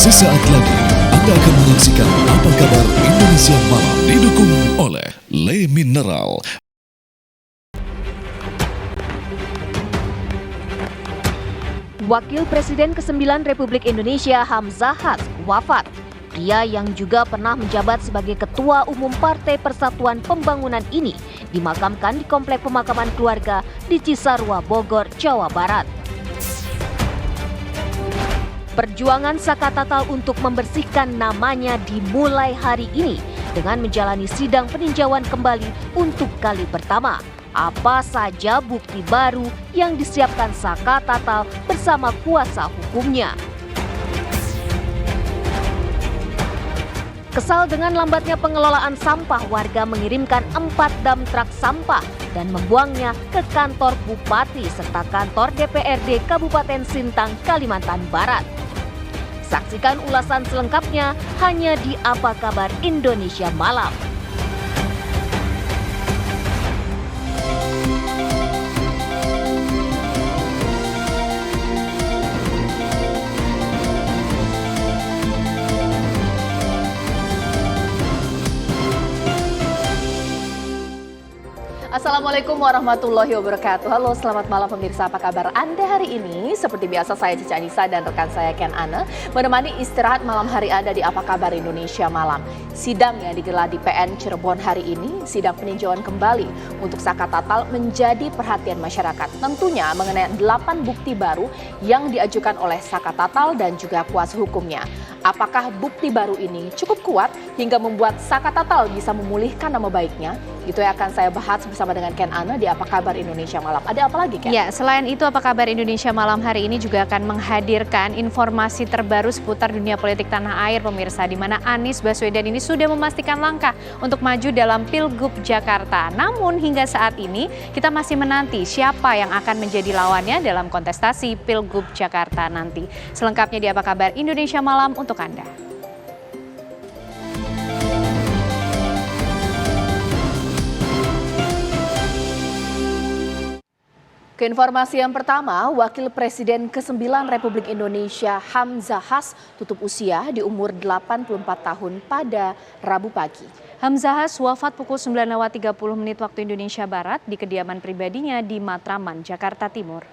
Sesaat lagi Anda akan menyaksikan Apa Kabar Indonesia Malam, didukung oleh Le Mineral. Wakil Presiden ke-9 Republik Indonesia Hamzahas wafat. Pria yang juga pernah menjabat sebagai Ketua Umum Partai Persatuan Pembangunan ini dimakamkan di Komplek Pemakaman Keluarga di Cisarua, Bogor, Jawa Barat. Perjuangan Saka Tatal untuk membersihkan namanya dimulai hari ini dengan menjalani sidang peninjauan kembali untuk kali pertama. Apa saja bukti baru yang disiapkan Saka Tatal bersama kuasa hukumnya? Kesal dengan lambatnya pengelolaan sampah, warga mengirimkan 4 dump truck sampah dan membuangnya ke kantor Bupati serta kantor DPRD Kabupaten Sintang, Kalimantan Barat. Saksikan ulasan selengkapnya hanya di Apa Kabar Indonesia Malam. Assalamualaikum warahmatullahi wabarakatuh. Halo, selamat malam pemirsa, apa kabar Anda hari ini? Seperti biasa saya Cica Anissa dan rekan saya Ken Ane menemani istirahat malam hari Anda di Apa Kabar Indonesia Malam. Sidang yang digelar di PN Cirebon hari ini, sidang peninjauan kembali untuk Saka Tatal menjadi perhatian masyarakat. Tentunya mengenai 8 bukti baru yang diajukan oleh Saka Tatal dan juga kuasa hukumnya. Apakah bukti baru ini cukup kuat hingga membuat Saka Tatal bisa memulihkan nama baiknya? Itu yang akan saya bahas bersama dengan Ken Ane di Apa Kabar Indonesia Malam. Ada apa lagi, Ken? Ya, selain itu Apa Kabar Indonesia Malam hari ini juga akan menghadirkan informasi terbaru seputar dunia politik tanah air, pemirsa, di mana Anies Baswedan ini sudah memastikan langkah untuk maju dalam Pilgub Jakarta. Namun hingga saat ini kita masih menanti siapa yang akan menjadi lawannya dalam kontestasi Pilgub Jakarta nanti. Selengkapnya di Apa Kabar Indonesia Malam untuk Anda. Ke informasi yang pertama, Wakil Presiden ke-9 Republik Indonesia Hamzahas tutup usia di umur 84 tahun pada Rabu pagi. Hamzahas wafat pukul 9.30 waktu Indonesia Barat di kediaman pribadinya di Matraman, Jakarta Timur.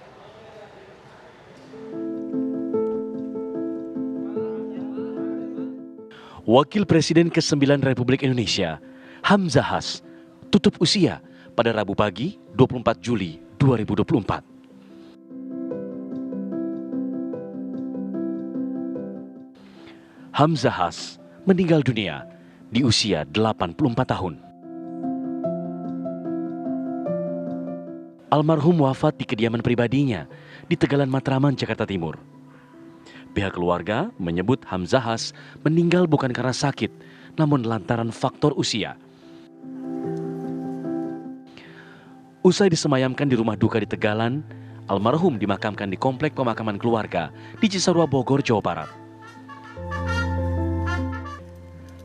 Wakil Presiden ke-9 Republik Indonesia Hamzahas tutup usia pada Rabu pagi 24 Juli 2024. Hamzahas meninggal dunia di usia 84 tahun. Almarhum wafat di kediaman pribadinya di Tegalan Matraman, Jakarta Timur. Pihak keluarga menyebut Hamzahas meninggal bukan karena sakit, namun lantaran faktor usia. Usai disemayamkan di rumah duka di Tegalan, almarhum dimakamkan di Komplek Pemakaman Keluarga di Cisarua, Bogor, Jawa Barat.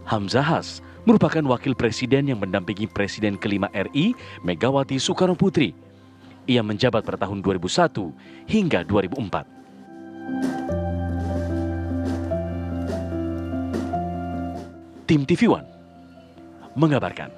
Hamzahas merupakan wakil presiden yang mendampingi Presiden kelima RI, Megawati Soekarno Putri. Ia menjabat pada tahun 2001 hingga 2004. Tim TV One mengabarkan.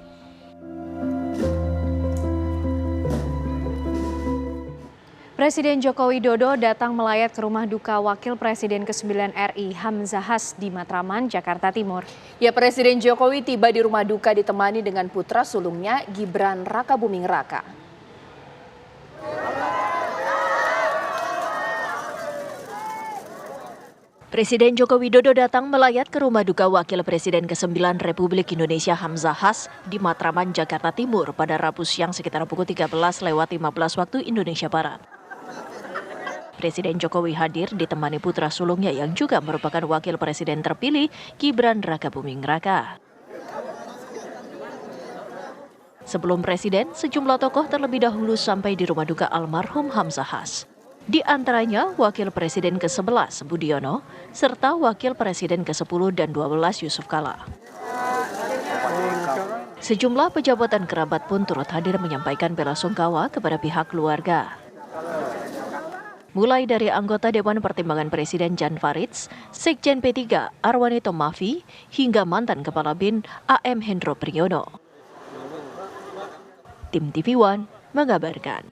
Presiden Joko Widodo datang melayat ke rumah duka Wakil Presiden ke-9 RI Hamzahas di Matraman, Jakarta Timur. Ya, Presiden Jokowi tiba di rumah duka ditemani dengan putra sulungnya Gibran Rakabuming Raka. Presiden Joko Widodo datang melayat ke rumah duka Wakil Presiden ke-9 Republik Indonesia Hamzahas di Matraman, Jakarta Timur pada Rabu siang sekitar pukul 13.15 waktu Indonesia Barat. Presiden Jokowi hadir ditemani putra sulungnya yang juga merupakan Wakil Presiden terpilih, Gibran Rakabuming Raka. Sebelum Presiden, sejumlah tokoh terlebih dahulu sampai di rumah duka almarhum Hamzahas. Di antaranya Wakil Presiden ke-11 Budiono, serta Wakil Presiden ke-10 dan 12 Yusuf Kala. Sejumlah pejabat dan kerabat pun turut hadir menyampaikan bela sungkawa kepada pihak keluarga. mulai dari anggota Dewan Pertimbangan Presiden Jan Faridz, Sekjen P3 Arwanito Mafi, hingga mantan Kepala BIN AM Hendro Priyono. Tim TV One mengabarkan.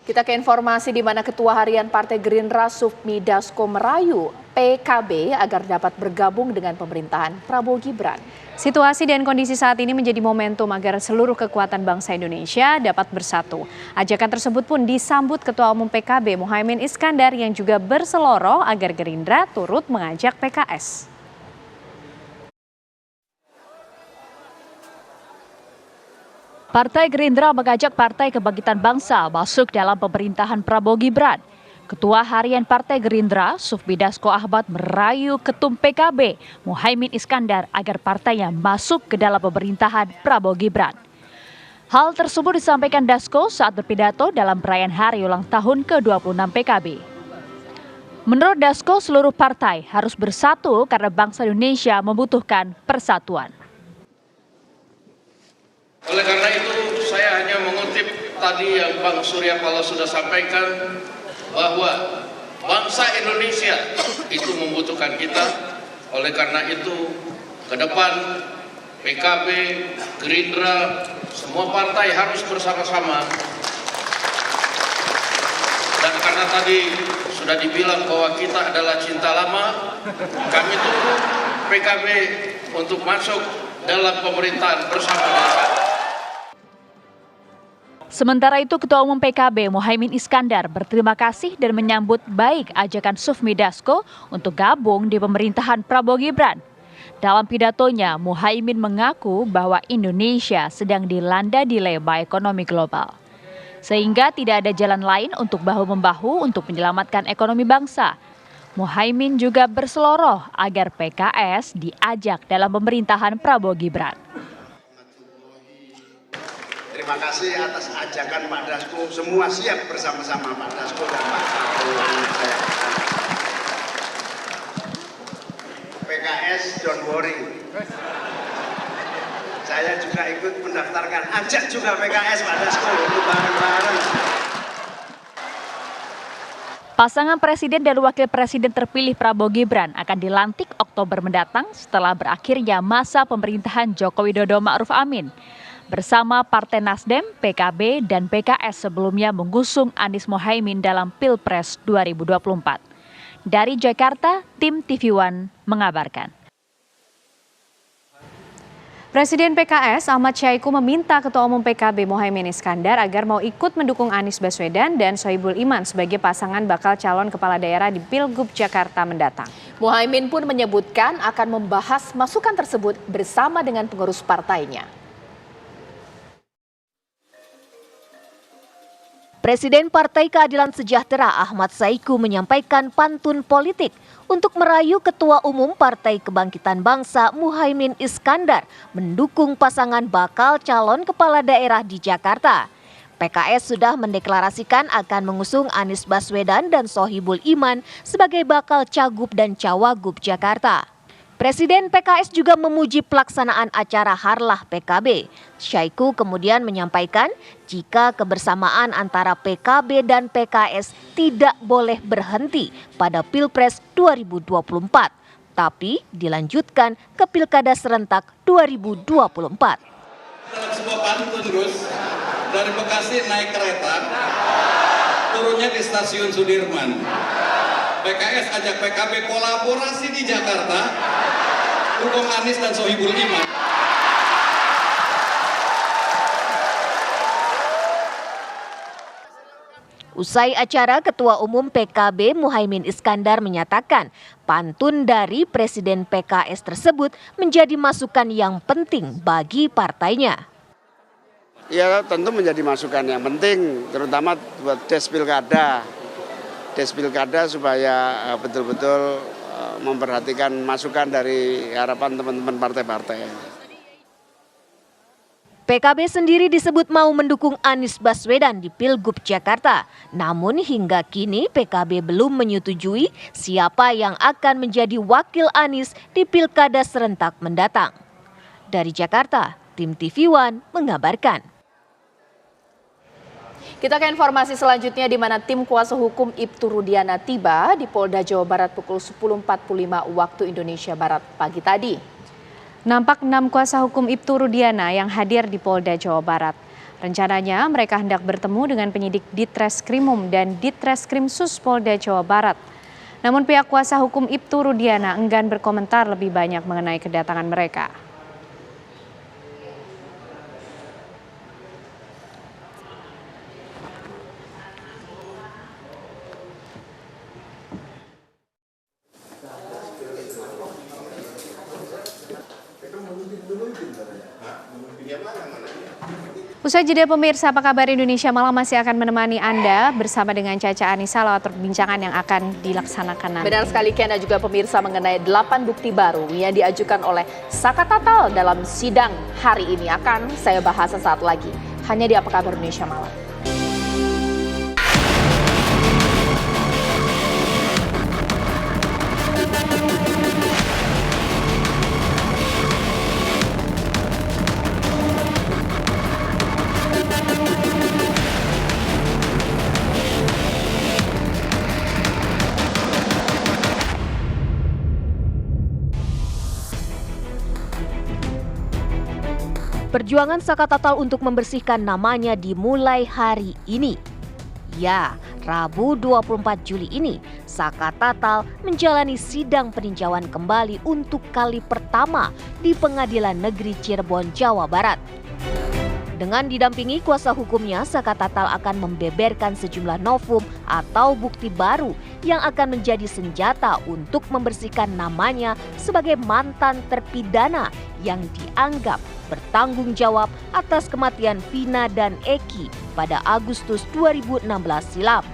Kita ke informasi di mana Ketua Harian Partai Gerindra Sufmi Dasko merayu PKB agar dapat bergabung dengan pemerintahan Prabowo Gibran. Situasi dan kondisi saat ini menjadi momentum agar seluruh kekuatan bangsa Indonesia dapat bersatu. Ajakan tersebut pun disambut Ketua Umum PKB Muhaimin Iskandar yang juga berseloroh agar Gerindra turut mengajak PKS. Partai Gerindra mengajak Partai Kebangkitan Bangsa masuk dalam pemerintahan Prabowo Gibran. Ketua Harian Partai Gerindra, Sufmi Dasko Ahmad merayu Ketum PKB, Muhaimin Iskandar agar partainya masuk ke dalam pemerintahan Prabowo Gibran. Hal tersebut disampaikan Dasko saat berpidato dalam perayaan hari ulang tahun ke-26 PKB. Menurut Dasko, seluruh partai harus bersatu karena bangsa Indonesia membutuhkan persatuan. Oleh karena itu, saya hanya mengutip tadi yang Bang Surya Paloh sudah sampaikan, bahwa bangsa Indonesia itu membutuhkan kita. Oleh karena itu, ke depan PKB, Gerindra, semua partai harus bersama-sama. Dan karena tadi sudah dibilang bahwa kita adalah cinta lama, kami tunggu PKB untuk masuk dalam pemerintahan bersama dengan. Sementara itu, Ketua Umum PKB Muhaimin Iskandar berterima kasih dan menyambut baik ajakan Sufmi Dasko untuk gabung di pemerintahan Prabowo Gibran. Dalam pidatonya, Muhaimin mengaku bahwa Indonesia sedang dilanda dilema ekonomi global, sehingga tidak ada jalan lain untuk bahu-membahu untuk menyelamatkan ekonomi bangsa. Muhaimin juga berseloroh agar PKS diajak dalam pemerintahan Prabowo Gibran. Terima kasih atas ajakan Pak Dasko. Semua siap bersama-sama Pak Dasko dan Pak Prabowo. PKS don't worry. Saya juga ikut mendaftarkan. Ajak juga PKS Pak Dasko untuk bareng-bareng. Pasangan Presiden dan Wakil Presiden terpilih Prabowo Gibran akan dilantik Oktober mendatang setelah berakhirnya masa pemerintahan Joko Widodo Ma'ruf Amin. Bersama Partai Nasdem, PKB, dan PKS sebelumnya mengusung Anies Mohaimin dalam Pilpres 2024. Dari Jakarta, tim TV One mengabarkan. Presiden PKS Ahmad Syaiqo meminta Ketua Umum PKB Muhaimin Iskandar agar mau ikut mendukung Anies Baswedan dan Sohibul Iman sebagai pasangan bakal calon kepala daerah di Pilgub Jakarta mendatang. Muhaimin pun menyebutkan akan membahas masukan tersebut bersama dengan pengurus partainya. Presiden Partai Keadilan Sejahtera Ahmad Syaiqo menyampaikan pantun politik untuk merayu Ketua Umum Partai Kebangkitan Bangsa Muhaimin Iskandar mendukung pasangan bakal calon kepala daerah di Jakarta. PKS sudah mendeklarasikan akan mengusung Anies Baswedan dan Sohibul Iman sebagai bakal Cagup dan Cawagup Jakarta. Presiden PKS juga memuji pelaksanaan acara Harlah PKB. Syaiqo kemudian menyampaikan jika kebersamaan antara PKB dan PKS tidak boleh berhenti pada Pilpres 2024, tapi dilanjutkan ke Pilkada Serentak 2024. Dalam sebuah pantun, Gus, dari Bekasi naik kereta, turunnya di stasiun Sudirman. PKS ajak PKB kolaborasi di Jakarta, dukung Anies dan Sohibul Iman. Usai acara, Ketua Umum PKB Muhaimin Iskandar menyatakan pantun dari Presiden PKS tersebut menjadi masukan yang penting bagi partainya. Ya tentu menjadi masukan yang penting, terutama buat Des Pilkada supaya betul-betul memperhatikan masukan dari harapan teman-teman partai-partai. PKB sendiri disebut mau mendukung Anies Baswedan di Pilgub Jakarta. Namun hingga kini PKB belum menyetujui siapa yang akan menjadi wakil Anies di Pilkada Serentak mendatang. Dari Jakarta, tim TV One mengabarkan. Kita ke informasi selanjutnya di mana tim kuasa hukum Ibtu Rudiana tiba di Polda Jawa Barat pukul 10.45 waktu Indonesia Barat pagi tadi. Nampak 6 kuasa hukum Ibtu Rudiana yang hadir di Polda Jawa Barat. Rencananya mereka hendak bertemu dengan penyidik Ditreskrimum dan Ditreskrimsus Polda Jawa Barat. Namun pihak kuasa hukum Ibtu Rudiana enggan berkomentar lebih banyak mengenai kedatangan mereka. Usai jeda pemirsa, apa kabar Indonesia Malam masih akan menemani Anda bersama dengan Caca Anissa lewat perbincangan yang akan dilaksanakan nanti. Benar sekali Ken, juga pemirsa mengenai 8 bukti baru yang diajukan oleh Saka Tatal dalam sidang hari ini akan saya bahas sesaat lagi. Hanya di Apa Kabar Indonesia Malam. Perjuangan Saka Tatal untuk membersihkan namanya dimulai hari ini. Ya, Rabu 24 Juli ini, Saka Tatal menjalani sidang peninjauan kembali untuk kali pertama di Pengadilan Negeri Cirebon, Jawa Barat. Dengan didampingi kuasa hukumnya, Saka Tatal akan membeberkan sejumlah novum atau bukti baru yang akan menjadi senjata untuk membersihkan namanya sebagai mantan terpidana yang dianggap bertanggung jawab atas kematian Vina dan Eki pada Agustus 2016 silam.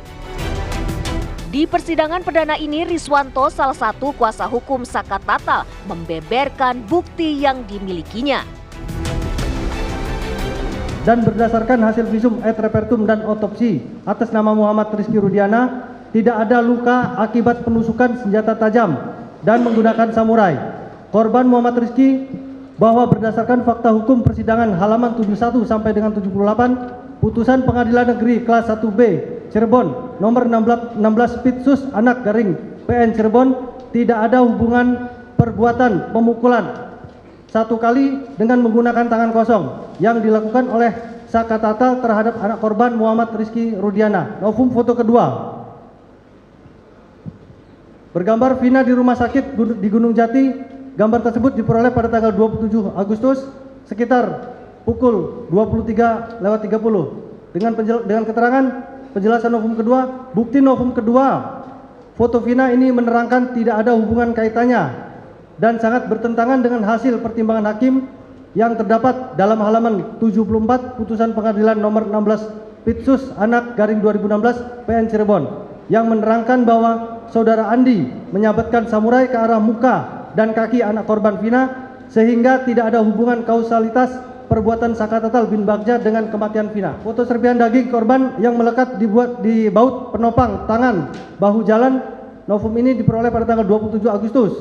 Di persidangan perdana ini, Riswanto, salah satu kuasa hukum Saka Tatal, membeberkan bukti yang dimilikinya. Dan berdasarkan hasil visum et repertum dan otopsi atas nama Muhammad Rizky Rudiana, tidak ada luka akibat penusukan senjata tajam dan menggunakan samurai. Korban Muhammad Rizky bahwa berdasarkan fakta hukum persidangan halaman 71 sampai dengan 78, putusan Pengadilan Negeri kelas 1B Cirebon nomor 16 Pitsus anak garing PN Cirebon tidak ada hubungan perbuatan pemukulan satu kali dengan menggunakan tangan kosong yang dilakukan oleh Saka Tatal terhadap anak korban Muhammad Rizky Rudiana. Novum foto kedua. Bergambar Vina di rumah sakit di Gunung Jati. Gambar tersebut diperoleh pada tanggal 27 Agustus sekitar pukul 23.30. Dengan keterangan penjelasan novum kedua, bukti novum kedua, foto Vina ini menerangkan tidak ada hubungan kaitannya dan sangat bertentangan dengan hasil pertimbangan hakim yang terdapat dalam halaman 74 putusan Pengadilan nomor 16 Pitsus anak garing 2016 PN Cirebon yang menerangkan bahwa saudara Andi menyabetkan samurai ke arah muka dan kaki anak korban Vina sehingga tidak ada hubungan kausalitas perbuatan Saka Tatal bin Bagja dengan kematian Vina. Foto serpihan daging korban yang melekat dibuat di baut penopang tangan bahu jalan novum ini diperoleh pada tanggal 27 Agustus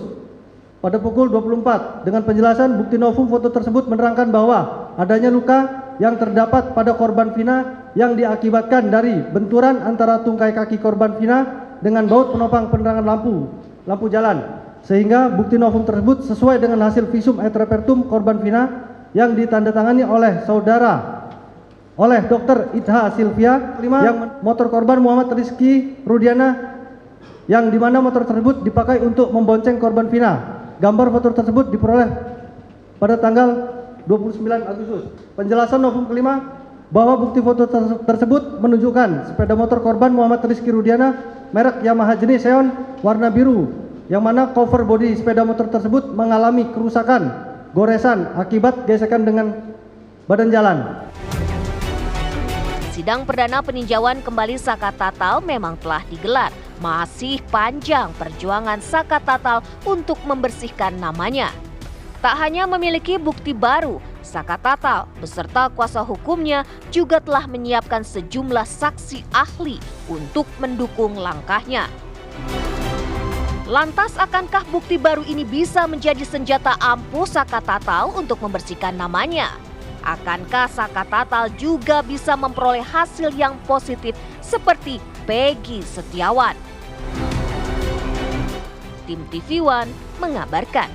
pada pukul 24. Dengan penjelasan bukti novum foto tersebut menerangkan bahwa adanya luka yang terdapat pada korban Vina yang diakibatkan dari benturan antara tungkai kaki korban Vina dengan baut penopang penerangan lampu jalan. Sehingga bukti novum tersebut sesuai dengan hasil visum et repertum korban Vina yang ditandatangani oleh Dr. Itha Silvia yang motor korban Muhammad Rizky Rudiana yang dimana motor tersebut dipakai untuk membonceng korban Vina. Gambar foto tersebut diperoleh pada tanggal 29 Agustus. Penjelasan novum kelima bahwa bukti foto tersebut menunjukkan sepeda motor korban Muhammad Rizky Rudiana merek Yamaha jenis Xeon warna biru yang mana cover bodi sepeda motor tersebut mengalami kerusakan, goresan akibat gesekan dengan badan jalan. Sidang perdana peninjauan kembali Saka Tatal memang telah digelar. Masih panjang perjuangan Saka Tatal untuk membersihkan namanya. Tak hanya memiliki bukti baru, Saka Tatal beserta kuasa hukumnya juga telah menyiapkan sejumlah saksi ahli untuk mendukung langkahnya. Lantas akankah bukti baru ini bisa menjadi senjata ampuh Saka Tatal untuk membersihkan namanya? Akankah Saka Tatal juga bisa memperoleh hasil yang positif seperti Peggy Setiawan? Tim TV One mengabarkan.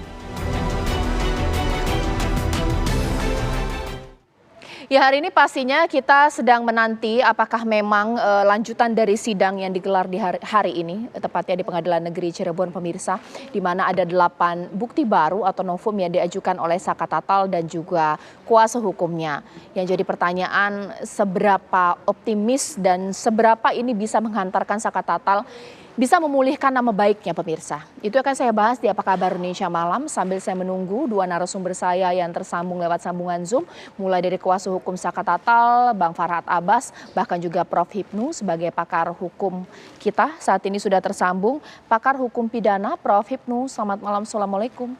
Ya, hari ini pastinya kita sedang menanti apakah memang lanjutan dari sidang yang digelar di hari ini, tepatnya di Pengadilan Negeri Cirebon, pemirsa, di mana ada 8 bukti baru atau novum yang diajukan oleh Saka Tatal dan juga kuasa hukumnya. Yang jadi pertanyaan, seberapa optimis dan seberapa ini bisa menghantarkan Saka Tatal bisa memulihkan nama baiknya, pemirsa. Itu akan saya bahas di Apa Kabar Indonesia Malam sambil saya menunggu dua narasumber saya yang tersambung lewat sambungan Zoom, mulai dari kuasa hukum Saka Tatal, Bang Farhad Abbas, bahkan juga Prof. Hipnu sebagai pakar hukum kita. Saat ini sudah tersambung pakar hukum pidana Prof. Hipnu. Selamat malam, assalamualaikum.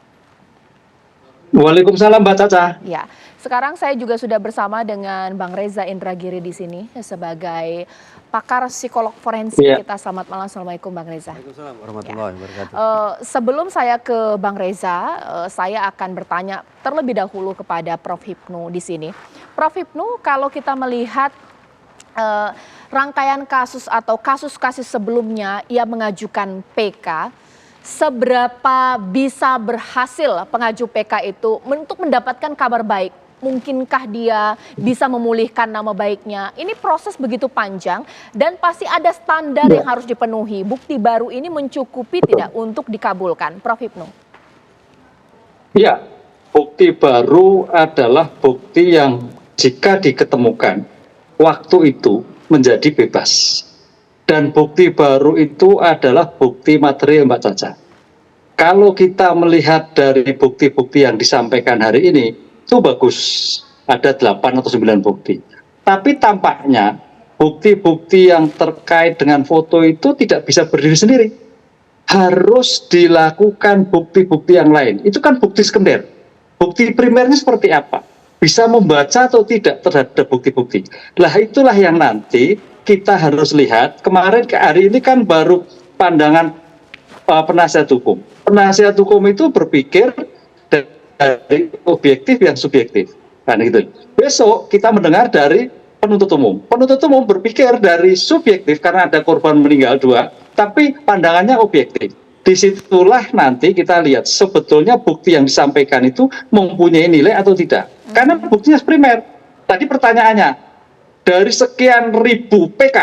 Waalaikumsalam Mbak Caca. Ya, sekarang saya juga sudah bersama dengan Bang Reza Indragiri di sini sebagai pakar psikolog forensik kita. Selamat malam, assalamualaikum Bang Reza. Waalaikumsalam warahmatullahi wabarakatuh. Sebelum saya ke Bang Reza, saya akan bertanya terlebih dahulu kepada Prof. Hipnu di sini. Prof. Hipnu, kalau kita melihat rangkaian kasus atau kasus-kasus sebelumnya ia mengajukan PK, seberapa bisa berhasil pengaju PK itu untuk mendapatkan kabar baik? Mungkinkah dia bisa memulihkan nama baiknya? Ini proses begitu panjang dan pasti ada standar yang harus dipenuhi. Bukti baru ini mencukupi tidak untuk dikabulkan, Prof. Hipnu? Ya, bukti baru adalah bukti yang jika diketemukan waktu itu menjadi bebas. Dan bukti baru itu adalah bukti material, Mbak Caca. Kalau kita melihat dari bukti-bukti yang disampaikan hari ini, itu bagus, ada 8 atau 9 bukti. Tapi tampaknya bukti-bukti yang terkait dengan foto itu tidak bisa berdiri sendiri. Harus dilakukan bukti-bukti yang lain. Itu kan bukti sekunder. Bukti primernya seperti apa? Bisa membaca atau tidak terhadap bukti-bukti. Lah itulah yang nanti kita harus lihat. Kemarin ke hari ini kan baru pandangan penasihat hukum. Penasihat hukum itu berpikir dari objektif yang subjektif. Kan gitu. Besok kita mendengar dari penuntut umum. Penuntut umum berpikir dari subjektif karena ada korban meninggal 2, tapi pandangannya objektif. Disitulah nanti kita lihat sebetulnya bukti yang disampaikan itu mempunyai nilai atau tidak. Karena buktinya primer. Tadi pertanyaannya, dari sekian ribu PK,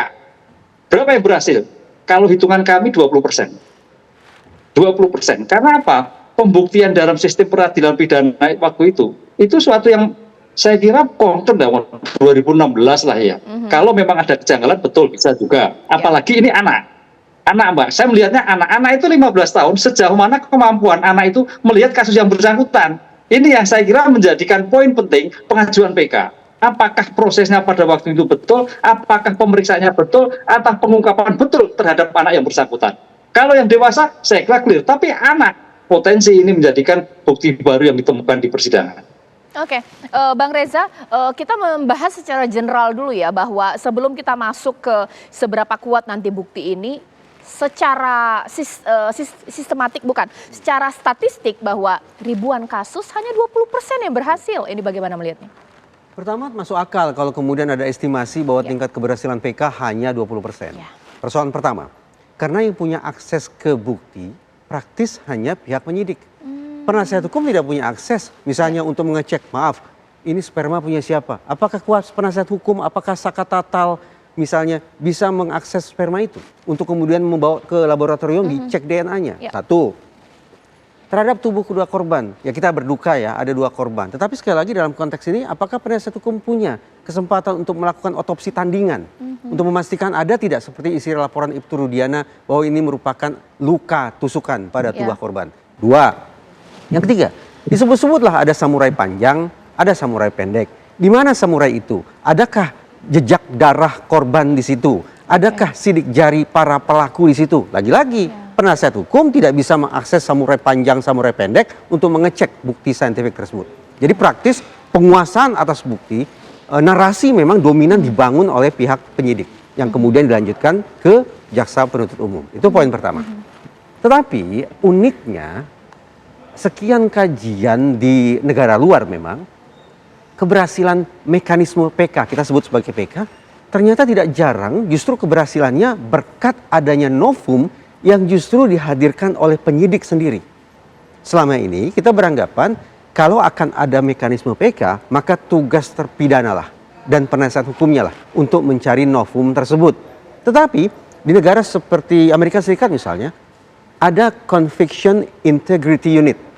berapa yang berhasil? Kalau hitungan kami 20%. 20%. Karena apa? Pembuktian dalam sistem peradilan pidana waktu itu suatu yang saya kira konkret 2016 lah ya. Kalau memang ada kejanggalan betul bisa juga. Apalagi ini anak Mbak, saya melihatnya anak itu 15 tahun, sejauh mana kemampuan anak itu melihat kasus yang bersangkutan. Ini yang saya kira menjadikan poin penting pengajuan PK. Apakah prosesnya pada waktu itu betul, apakah pemeriksaannya betul, atau pengungkapan betul terhadap anak yang bersangkutan. Kalau yang dewasa saya kira clear, tapi anak potensi ini menjadikan bukti baru yang ditemukan di persidangan. Oke, Bang Reza, kita membahas secara general dulu ya, bahwa sebelum kita masuk ke seberapa kuat nanti bukti ini, secara sistematik secara statistik bahwa ribuan kasus hanya 20% yang berhasil. Ini bagaimana melihatnya? Pertama masuk akal kalau kemudian ada estimasi bahwa tingkat keberhasilan PK hanya 20%. Persoalan pertama, karena yang punya akses ke bukti praktis hanya pihak penyidik. Penasihat hukum tidak punya akses, misalnya untuk mengecek, maaf, ini sperma punya siapa? Apakah kuat penasihat hukum, apakah Saka Tatal misalnya bisa mengakses sperma itu untuk kemudian membawa ke laboratorium dicek DNA-nya? Satu, terhadap tubuh kedua korban, ya kita berduka ya, ada 2 korban. Tetapi sekali lagi dalam konteks ini, apakah penasihat hukum punya kesempatan untuk melakukan otopsi tandingan? Untuk memastikan ada tidak seperti isi laporan Ibtu Rudiana bahwa ini merupakan luka tusukan pada tubuh korban. 2, yang ketiga, disebut-sebutlah ada samurai panjang, ada samurai pendek. Di mana samurai itu? Adakah jejak darah korban di situ? Adakah sidik jari para pelaku di situ? Lagi-lagi, penasihat hukum tidak bisa mengakses samurai panjang, samurai pendek untuk mengecek bukti saintifik tersebut. Jadi praktis penguasaan atas bukti, narasi memang dominan dibangun oleh pihak penyidik yang kemudian dilanjutkan ke jaksa penuntut umum. Itu poin pertama. Tetapi uniknya sekian kajian di negara luar memang keberhasilan mekanisme PK, kita sebut sebagai PK, ternyata tidak jarang justru keberhasilannya berkat adanya novum yang justru dihadirkan oleh penyidik sendiri. Selama ini kita beranggapan kalau akan ada mekanisme PK, maka tugas terpidana lah dan penasihat hukumnya lah untuk mencari novum tersebut. Tetapi di negara seperti Amerika Serikat misalnya, ada Conviction Integrity Unit.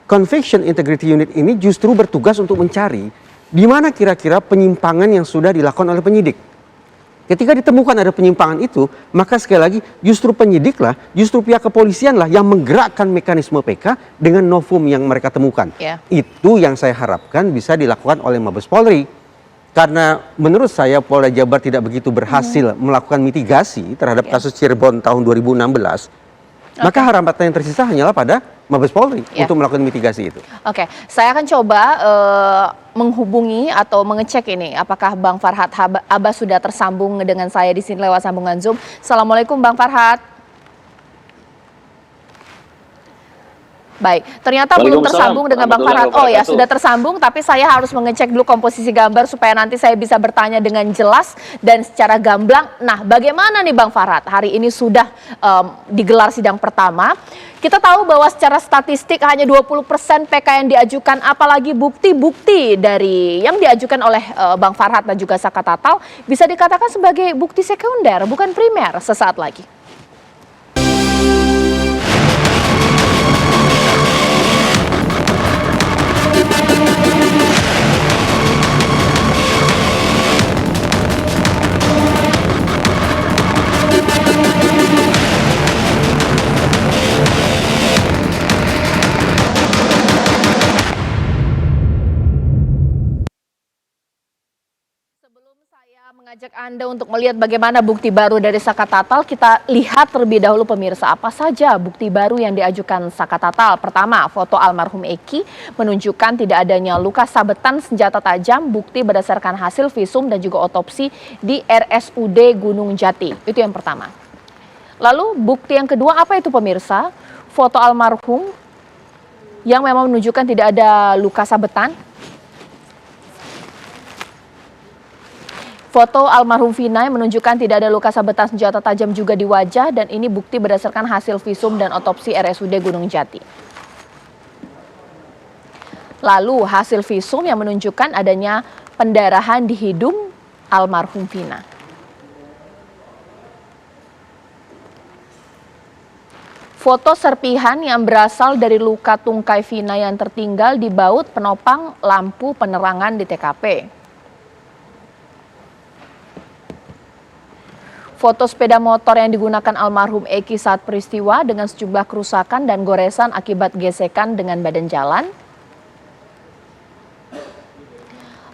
Conviction Integrity Unit ini justru bertugas untuk mencari di mana kira-kira penyimpangan yang sudah dilakukan oleh penyidik. Ketika ditemukan ada penyimpangan itu, maka sekali lagi justru penyidiklah, justru pihak kepolisian lah yang menggerakkan mekanisme PK dengan novum yang mereka temukan. Itu yang saya harapkan bisa dilakukan oleh Mabes Polri. Karena menurut saya Polda Jabar tidak begitu berhasil melakukan mitigasi terhadap kasus Cirebon tahun 2016. Maka harapan yang tersisa hanyalah pada Mabes Polri untuk melakukan mitigasi itu. Oke, saya akan coba menghubungi atau mengecek ini apakah Bang Farhad Abbas sudah tersambung dengan saya di sini lewat sambungan Zoom. Assalamualaikum Bang Farhad. Baik, ternyata belum tersambung dengan Bang Farhad. Oh ya, sudah tersambung, tapi saya harus mengecek dulu komposisi gambar supaya nanti saya bisa bertanya dengan jelas dan secara gamblang. Nah, bagaimana nih Bang Farhad? Hari ini sudah digelar sidang pertama. Kita tahu bahwa secara statistik hanya 20% PK yang diajukan, apalagi bukti-bukti dari yang diajukan oleh Bang Farhad dan juga Saka Tatal bisa dikatakan sebagai bukti sekunder, bukan primer sesaat lagi. Mengajak Anda untuk melihat bagaimana bukti baru dari Saka Tatal, kita lihat terlebih dahulu pemirsa apa saja bukti baru yang diajukan Saka Tatal. Pertama, foto almarhum Eki menunjukkan tidak adanya luka sabetan senjata tajam, bukti berdasarkan hasil visum dan juga otopsi di RSUD Gunung Jati. Itu yang pertama. Lalu bukti yang kedua apa itu pemirsa? Foto almarhum yang memang menunjukkan tidak ada luka sabetan. Foto almarhum Vina menunjukkan tidak ada luka sabetan senjata tajam juga di wajah dan ini bukti berdasarkan hasil visum dan otopsi RSUD Gunung Jati. Lalu hasil visum yang menunjukkan adanya pendarahan di hidung almarhum Vina. Foto serpihan yang berasal dari luka tungkai Vina yang tertinggal di baut penopang lampu penerangan di TKP. Foto sepeda motor yang digunakan almarhum Eki saat peristiwa dengan sejumlah kerusakan dan goresan akibat gesekan dengan badan jalan.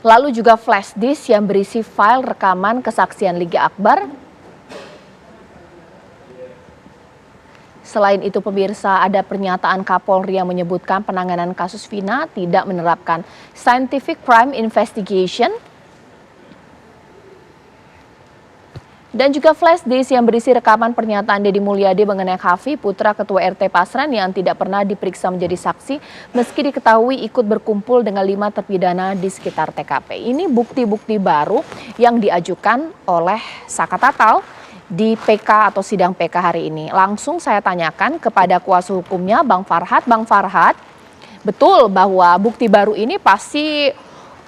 Lalu juga flash disk yang berisi file rekaman kesaksian Liga Akbar. Selain itu pemirsa, ada pernyataan Kapolri yang menyebutkan penanganan kasus Vina tidak menerapkan scientific crime investigation. Dan juga flash disk yang berisi rekaman pernyataan Deddy Mulyadi mengenai Hafi, putra Ketua RT Pasren yang tidak pernah diperiksa menjadi saksi meski diketahui ikut berkumpul dengan 5 terpidana di sekitar TKP. Ini bukti-bukti baru yang diajukan oleh Saka Tatal di PK atau sidang PK hari ini. Langsung saya tanyakan kepada kuasa hukumnya Bang Farhad. Bang Farhad, betul bahwa bukti baru ini pasti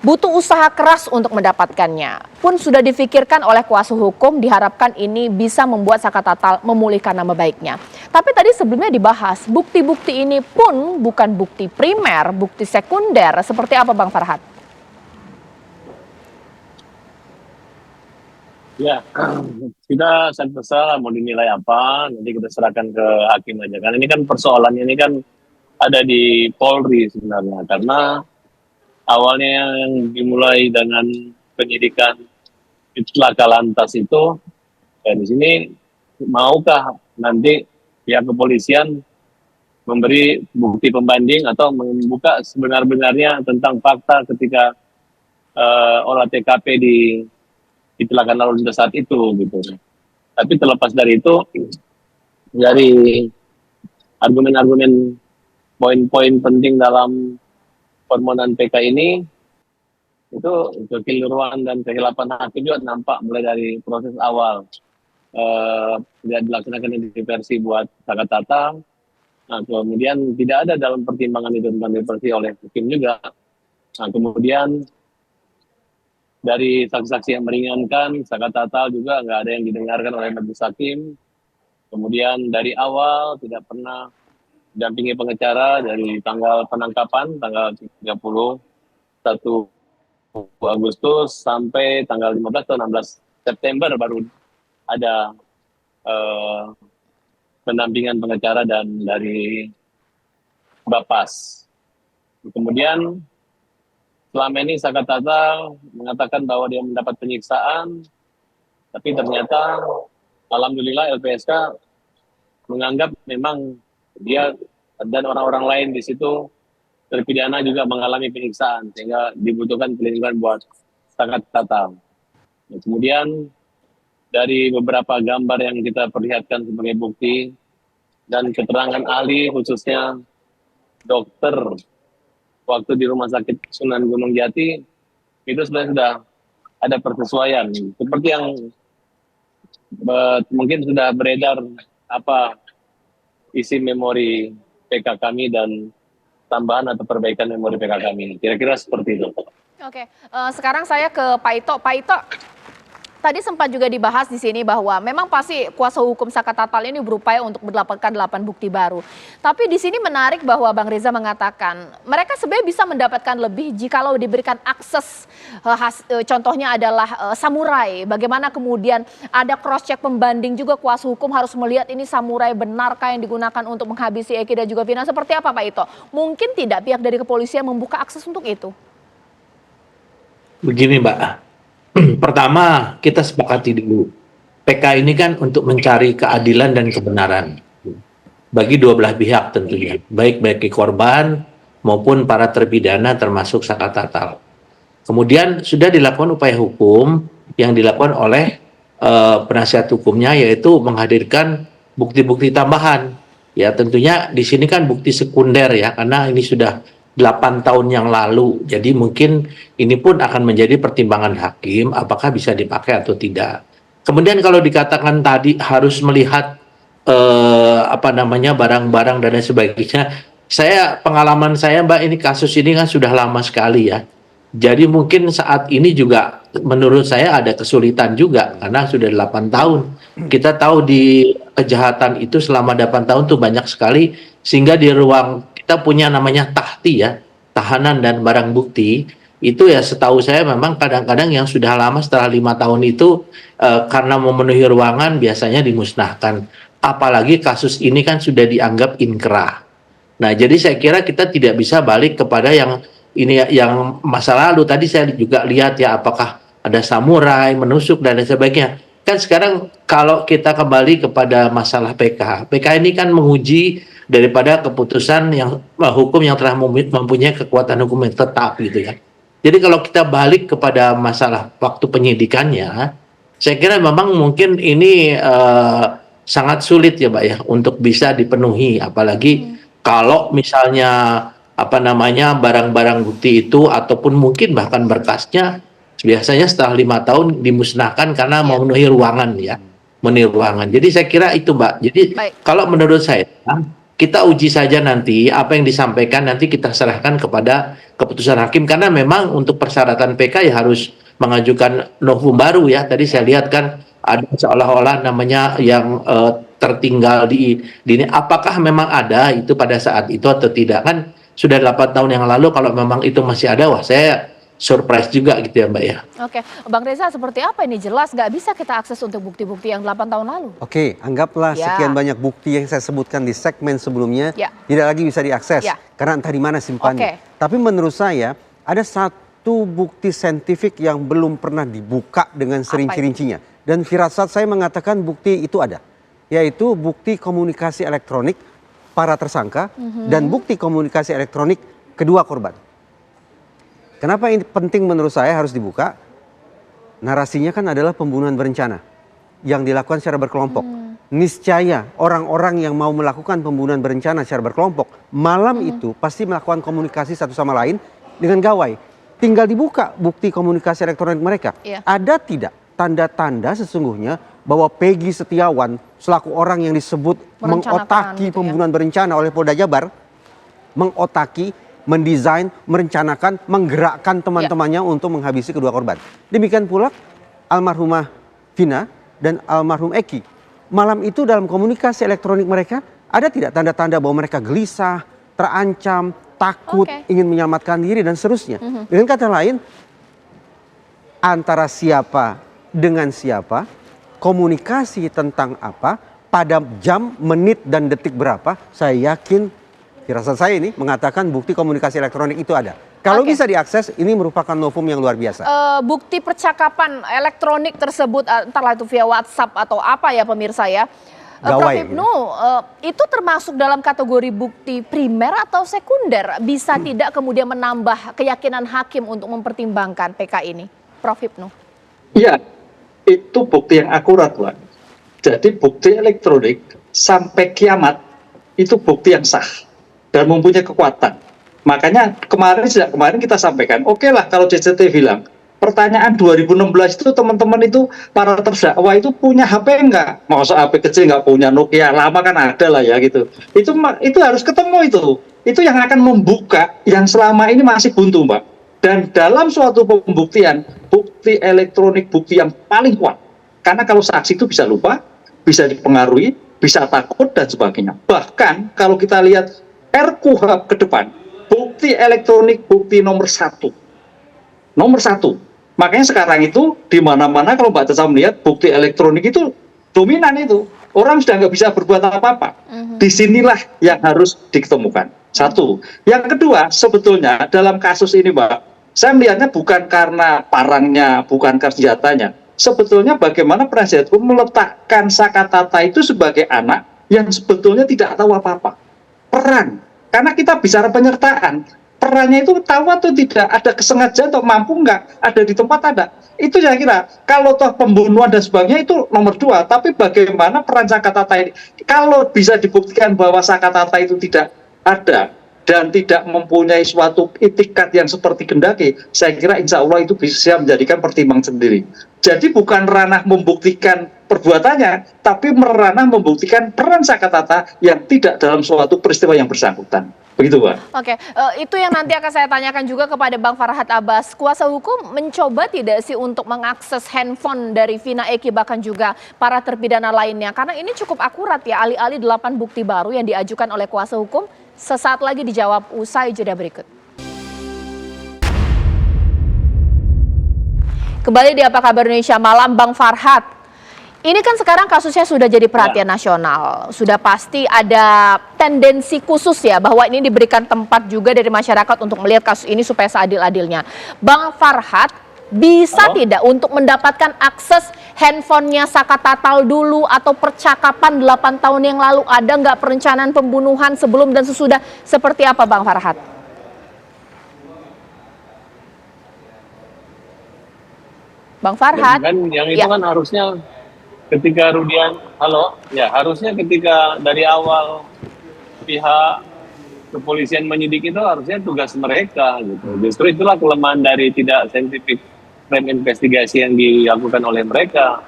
butuh usaha keras untuk mendapatkannya. Pun sudah difikirkan oleh kuasa hukum, diharapkan ini bisa membuat Saka Tatal memulihkan nama baiknya. Tapi tadi sebelumnya dibahas, bukti-bukti ini pun bukan bukti primer, bukti sekunder. Seperti apa Bang Farhad? Ya, kita terserah mau dinilai apa, nanti kita serahkan ke hakim aja. Karena ini kan persoalannya ini kan ada di Polri sebenarnya. Karena awalnya yang dimulai dengan penyidikan laka lantas itu, ya di sini maukah nanti pihak kepolisian memberi bukti pembanding atau membuka sebenar-benarnya tentang fakta ketika olah TKP di kecelakaan lalu lintas saat itu gitu. Tapi terlepas dari itu, dari argumen-argumen poin-poin penting dalam permohonan PK ini, itu kekeliruan dan kehilapan hakim juga nampak mulai dari proses awal tidak dilaksanakan diversi buat Sakatata. Nah, kemudian tidak ada dalam pertimbangan itu tentang diversi oleh hakim juga. Nah, kemudian dari saksi-saksi yang meringankan, Sakatata juga nggak ada yang didengarkan oleh majelis hakim. Kemudian dari awal tidak pernah dampingi pengacara dari tanggal penangkapan, tanggal 31 Agustus sampai tanggal 15 atau 16 September baru ada pendampingan pengacara dan dari Bapas. Kemudian selama ini Sakatata mengatakan bahwa dia mendapat penyiksaan, tapi ternyata alhamdulillah LPSK menganggap memang dia dan orang-orang lain di situ terpidana juga mengalami penyiksaan sehingga dibutuhkan perlindungan buat Sakatata. Nah, kemudian dari beberapa gambar yang kita perlihatkan sebagai bukti dan keterangan ahli khususnya dokter waktu di Rumah Sakit Sunan Gunung Jati itu sebenarnya sudah ada persesuaian seperti yang mungkin sudah beredar apa isi memori PK kami dan tambahan atau perbaikan memori PK kami. Kira-kira seperti itu. Oke, sekarang saya ke Pak Ito. Pak Ito, tadi sempat juga dibahas di sini bahwa memang pasti kuasa hukum Sakatata ini berupaya untuk mendapatkan 8 bukti baru. Tapi di sini menarik bahwa Bang Reza mengatakan mereka sebenarnya bisa mendapatkan lebih jikalau diberikan akses, contohnya adalah samurai. Bagaimana kemudian ada cross check pembanding juga, kuasa hukum harus melihat ini samurai benarkah yang digunakan untuk menghabisi Eki dan juga Vina. Seperti apa Pak Ito? Mungkin tidak pihak dari kepolisian membuka akses untuk itu? Begini Mbak. Pertama, kita sepakati dulu. PK ini kan untuk mencari keadilan dan kebenaran bagi dua belah pihak tentunya, baik bagi korban maupun para terpidana termasuk Sakatata. Kemudian sudah dilakukan upaya hukum yang dilakukan oleh penasihat hukumnya, yaitu menghadirkan bukti-bukti tambahan. Ya tentunya di sini kan bukti sekunder ya, karena ini sudah 8 tahun yang lalu. Jadi mungkin ini pun akan menjadi pertimbangan hakim apakah bisa dipakai atau tidak. Kemudian kalau dikatakan tadi harus melihat barang-barang dan lain sebagainya. Pengalaman saya Mbak, ini kasus ini kan sudah lama sekali ya. Jadi mungkin saat ini juga menurut saya ada kesulitan juga karena sudah 8 tahun. Kita tahu di kejahatan itu selama 8 tahun tuh banyak sekali, sehingga di ruang kita punya namanya tahti ya, tahanan dan barang bukti. Itu ya setahu saya memang kadang-kadang yang sudah lama setelah 5 tahun itu karena memenuhi ruangan biasanya dimusnahkan. Apalagi kasus ini kan sudah dianggap inkrah. Nah jadi saya kira kita tidak bisa balik kepada yang ini yang masa lalu. Tadi saya juga lihat ya apakah ada samurai, menusuk dan lain sebagainya. Kan sekarang kalau kita kembali kepada masalah PK ini kan menguji daripada keputusan yang hukum yang telah mempunyai kekuatan hukum yang tetap gitu ya. Jadi kalau kita balik kepada masalah waktu penyidikannya, saya kira memang mungkin ini sangat sulit ya Mbak ya untuk bisa dipenuhi, apalagi kalau misalnya barang-barang bukti itu ataupun mungkin bahkan berkasnya biasanya setelah 5 tahun dimusnahkan karena memenuhi ruangan ya, memenuhi ruangan. Jadi saya kira itu Mbak. Jadi kalau menurut saya kita uji saja nanti apa yang disampaikan, nanti kita serahkan kepada keputusan hakim karena memang untuk persyaratan PK ya harus mengajukan novum baru ya. Tadi saya lihat kan ada seolah-olah namanya yang tertinggal di ini, apakah memang ada itu pada saat itu atau tidak, kan sudah 8 tahun yang lalu. Kalau memang itu masih ada, wah saya surprise juga gitu ya Mbak ya. Oke, Bang Reza, seperti apa ini? Jelas nggak bisa kita akses untuk bukti-bukti yang 8 tahun lalu. Oke, anggaplah sekian banyak bukti yang saya sebutkan di segmen sebelumnya tidak lagi bisa diakses karena entah di mana simpannya. Tapi menurut saya ada satu bukti saintifik yang belum pernah dibuka dengan serinci-rincinya. Dan firasat saya mengatakan bukti itu ada, yaitu bukti komunikasi elektronik para tersangka dan bukti komunikasi elektronik kedua korban. Kenapa ini penting menurut saya harus dibuka? Narasinya kan adalah pembunuhan berencana yang dilakukan secara berkelompok. Niscaya orang-orang yang mau melakukan pembunuhan berencana secara berkelompok malam itu pasti melakukan komunikasi satu sama lain dengan gawai. tinggal dibuka bukti komunikasi elektronik mereka. Ada tidak tanda-tanda sesungguhnya bahwa Peggy Setiawan selaku orang yang disebut mengotaki pembunuhan berencana oleh Polda Jabar, mengotaki, mendesain, merencanakan, menggerakkan teman-temannya untuk menghabisi kedua korban. Demikian pula almarhumah Vina dan almarhum Eki. Malam itu dalam komunikasi elektronik mereka ada tidak tanda-tanda bahwa mereka gelisah, terancam, takut, ingin menyelamatkan diri dan seterusnya. Dengan kata lain, antara siapa dengan siapa, komunikasi tentang apa, pada jam, menit, dan detik berapa, saya yakin, firasat saya ini mengatakan bukti komunikasi elektronik itu ada. Kalau bisa diakses, ini merupakan novum yang luar biasa. Bukti percakapan elektronik tersebut, entahlah itu via WhatsApp atau apa ya pemirsa ya. Prof. Ibnu, itu termasuk dalam kategori bukti primer atau sekunder? Bisa tidak kemudian menambah keyakinan hakim untuk mempertimbangkan PK ini? Prof. Ibnu. Iya, itu bukti yang akurat, Pak. Jadi bukti elektronik sampai kiamat itu bukti yang sah dan mempunyai kekuatan. Makanya sejak kemarin kita sampaikan, oke lah kalau CCT bilang, pertanyaan 2016 itu teman-teman itu para terdakwa itu punya HP enggak? Masa HP kecil enggak punya, Nokia lama kan ada lah ya gitu. Itu harus ketemu itu. Itu yang akan membuka yang selama ini masih buntu, Mbak. Dan dalam suatu pembuktian, bukti elektronik bukti yang paling kuat. Karena kalau saksi itu bisa lupa, bisa dipengaruhi, bisa takut dan sebagainya. Bahkan kalau kita lihat RKUHP ke depan, bukti elektronik bukti nomor satu. Nomor satu. Makanya sekarang itu di mana-mana kalau Mbak Tessa melihat bukti elektronik itu dominan itu. Orang sudah nggak bisa berbuat apa-apa. Disinilah yang harus diketemukan. Satu. Yang kedua, sebetulnya dalam kasus ini Mbak, saya melihatnya bukan karena parangnya, bukan karena senjatanya. Sebetulnya bagaimana penasihat hukum meletakkan Sakatata itu sebagai anak yang sebetulnya tidak tahu apa-apa. Peran. Karena kita bicara penyertaan. Perannya itu tahu atau tidak, ada kesengajaan atau mampu nggak, ada di tempat ada. Itu saya kira, kalau toh pembunuhan dan sebagainya itu nomor dua, tapi bagaimana peran Sakatata ini, kalau bisa dibuktikan bahwa Sakatata itu tidak ada, dan tidak mempunyai suatu itikat yang seperti Kendaki, saya kira insya Allah itu bisa menjadikan pertimbangan sendiri. Jadi bukan ranah membuktikan perbuatannya, tapi ranah membuktikan peran Sakatata yang tidak dalam suatu peristiwa yang bersangkutan. Begitu, Pak. Oke, itu yang nanti akan saya tanyakan juga kepada Bang Farhad Abbas. Kuasa hukum mencoba tidak sih untuk mengakses handphone dari Vina, Eki, bahkan juga para terpidana lainnya? Karena ini cukup akurat ya, alih-alih 8 bukti baru yang diajukan oleh kuasa hukum. Sesaat lagi dijawab usai jeda berikut. Kembali di Apa Kabar Indonesia Malam, Bang Farhad. Ini kan sekarang kasusnya sudah jadi perhatian nasional. Sudah pasti ada tendensi khusus ya bahwa ini diberikan tempat juga dari masyarakat untuk melihat kasus ini supaya seadil-adilnya. Bang Farhad, bisa tidak untuk mendapatkan akses handphonenya Sakatata dulu atau percakapan 8 tahun yang lalu, ada nggak perencanaan pembunuhan sebelum dan sesudah, seperti apa Bang Farhad? Bang Farhad? Yang itu kan harusnya ketika Rudian, harusnya ketika dari awal pihak kepolisian menyidik itu harusnya tugas mereka gitu. Justru itulah kelemahan dari tidak scientific crime investigasi yang dilakukan oleh mereka.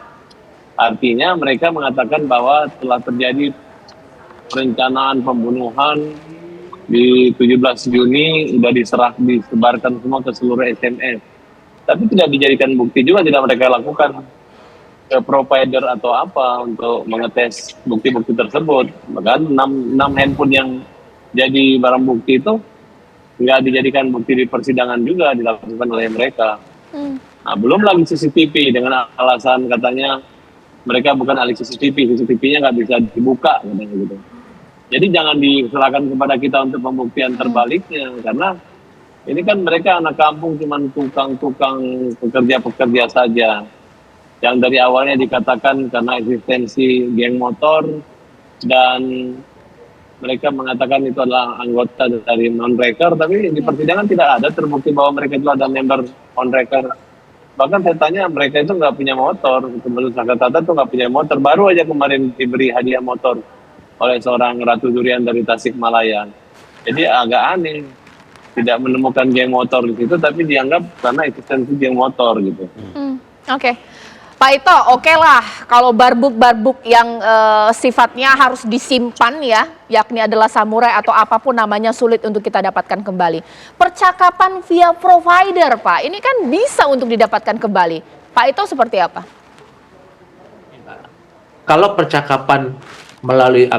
Artinya mereka mengatakan bahwa telah terjadi perencanaan pembunuhan di 17 Juni sudah disebarkan semua ke seluruh SMS. Tapi tidak dijadikan bukti juga, tidak mereka lakukan ke provider atau apa untuk mengetes bukti-bukti tersebut. Bahkan 6 handphone yang jadi barang bukti itu nggak dijadikan bukti di persidangan juga dilakukan oleh mereka. Nah, belum lagi CCTV dengan alasan katanya mereka bukan ahli CCTV-nya nggak bisa dibuka katanya gitu. Jadi jangan diserahkan kepada kita untuk pembuktian terbaliknya, karena ini kan mereka anak kampung, cuman tukang-tukang pekerja-pekerja saja. Yang dari awalnya dikatakan karena eksistensi geng motor dan mereka mengatakan itu adalah anggota dari non-reker, tapi di persidangan tidak ada terbukti bahwa mereka itu ada member on-reker. Bahkan saya tanya, mereka itu nggak punya motor, menurut Sakatata itu nggak punya motor, baru aja kemarin diberi hadiah motor oleh seorang Ratu Durian dari Tasikmalaya. Jadi agak aneh. tidak menemukan geng motor di situ, tapi dianggap karena eksistensi geng motor gitu. Oke. Pak Ito, oke lah kalau barbuk-barbuk yang sifatnya harus disimpan ya, yakni adalah samurai atau apapun namanya sulit untuk kita dapatkan kembali. Percakapan via provider, Pak, ini kan bisa untuk didapatkan kembali. Pak Ito seperti apa? Kalau percakapan melalui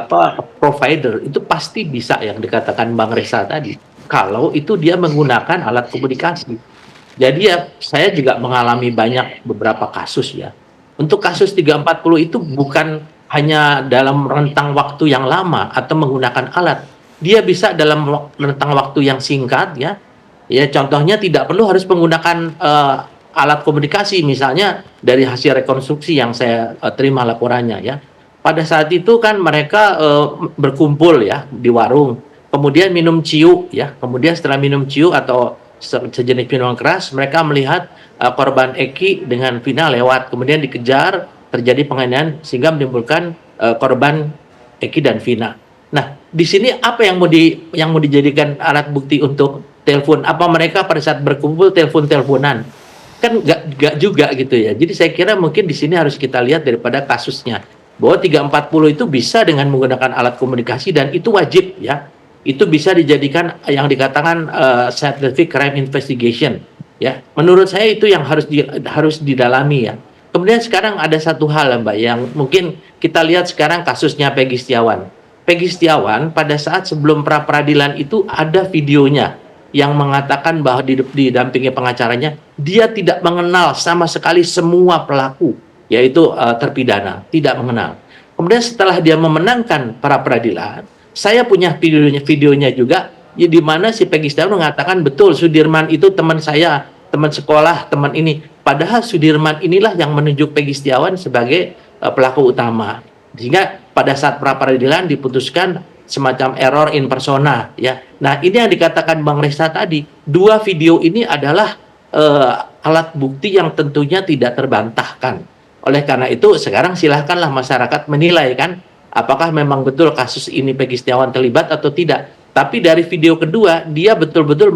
provider itu pasti bisa yang dikatakan Bang Reza tadi. Kalau itu dia menggunakan alat komunikasi. Jadi ya saya juga mengalami beberapa kasus ya. Untuk kasus 340 itu bukan hanya dalam rentang waktu yang lama atau menggunakan alat. Dia bisa dalam rentang waktu yang singkat ya. Ya contohnya tidak perlu harus menggunakan alat komunikasi, misalnya dari hasil rekonstruksi yang saya terima laporannya ya. Pada saat itu kan mereka berkumpul ya di warung, kemudian minum ciu ya. Kemudian setelah minum ciu atau sejenis minuman keras, mereka melihat korban Eki dengan Vina lewat, kemudian dikejar, terjadi penganiayaan sehingga menimbulkan korban Eki dan Vina. Nah, di sini apa yang mau dijadikan alat bukti untuk telepon? Apa mereka pada saat berkumpul telepon-teleponan? Kan nggak juga gitu ya. Jadi saya kira mungkin di sini harus kita lihat daripada kasusnya bahwa 340 itu bisa dengan menggunakan alat komunikasi dan itu wajib ya. Itu bisa dijadikan yang dikatakan scientific crime investigation ya. Menurut saya itu yang harus didalami ya. Kemudian sekarang ada satu hal Mbak yang mungkin kita lihat sekarang kasusnya Peggy Setiawan. Peggy Setiawan pada saat sebelum pra peradilan itu ada videonya yang mengatakan bahwa didampingi pengacaranya dia tidak mengenal sama sekali semua pelaku, yaitu terpidana, tidak mengenal. Kemudian setelah dia memenangkan pra peradilan, saya punya videonya juga, ya, di mana si Peggy Setiawan mengatakan betul Sudirman itu teman saya, teman sekolah, teman ini. Padahal Sudirman inilah yang menunjuk Peggy Setiawan sebagai pelaku utama. Sehingga pada saat pra peradilan diputuskan semacam error in persona ya. Nah, ini yang dikatakan Bang Reza tadi, dua video ini adalah alat bukti yang tentunya tidak terbantahkan. Oleh karena itu sekarang silahkanlah masyarakat menilai kan, apakah memang betul kasus ini Peggy Setiawan terlibat atau tidak. Tapi dari video kedua, dia betul-betul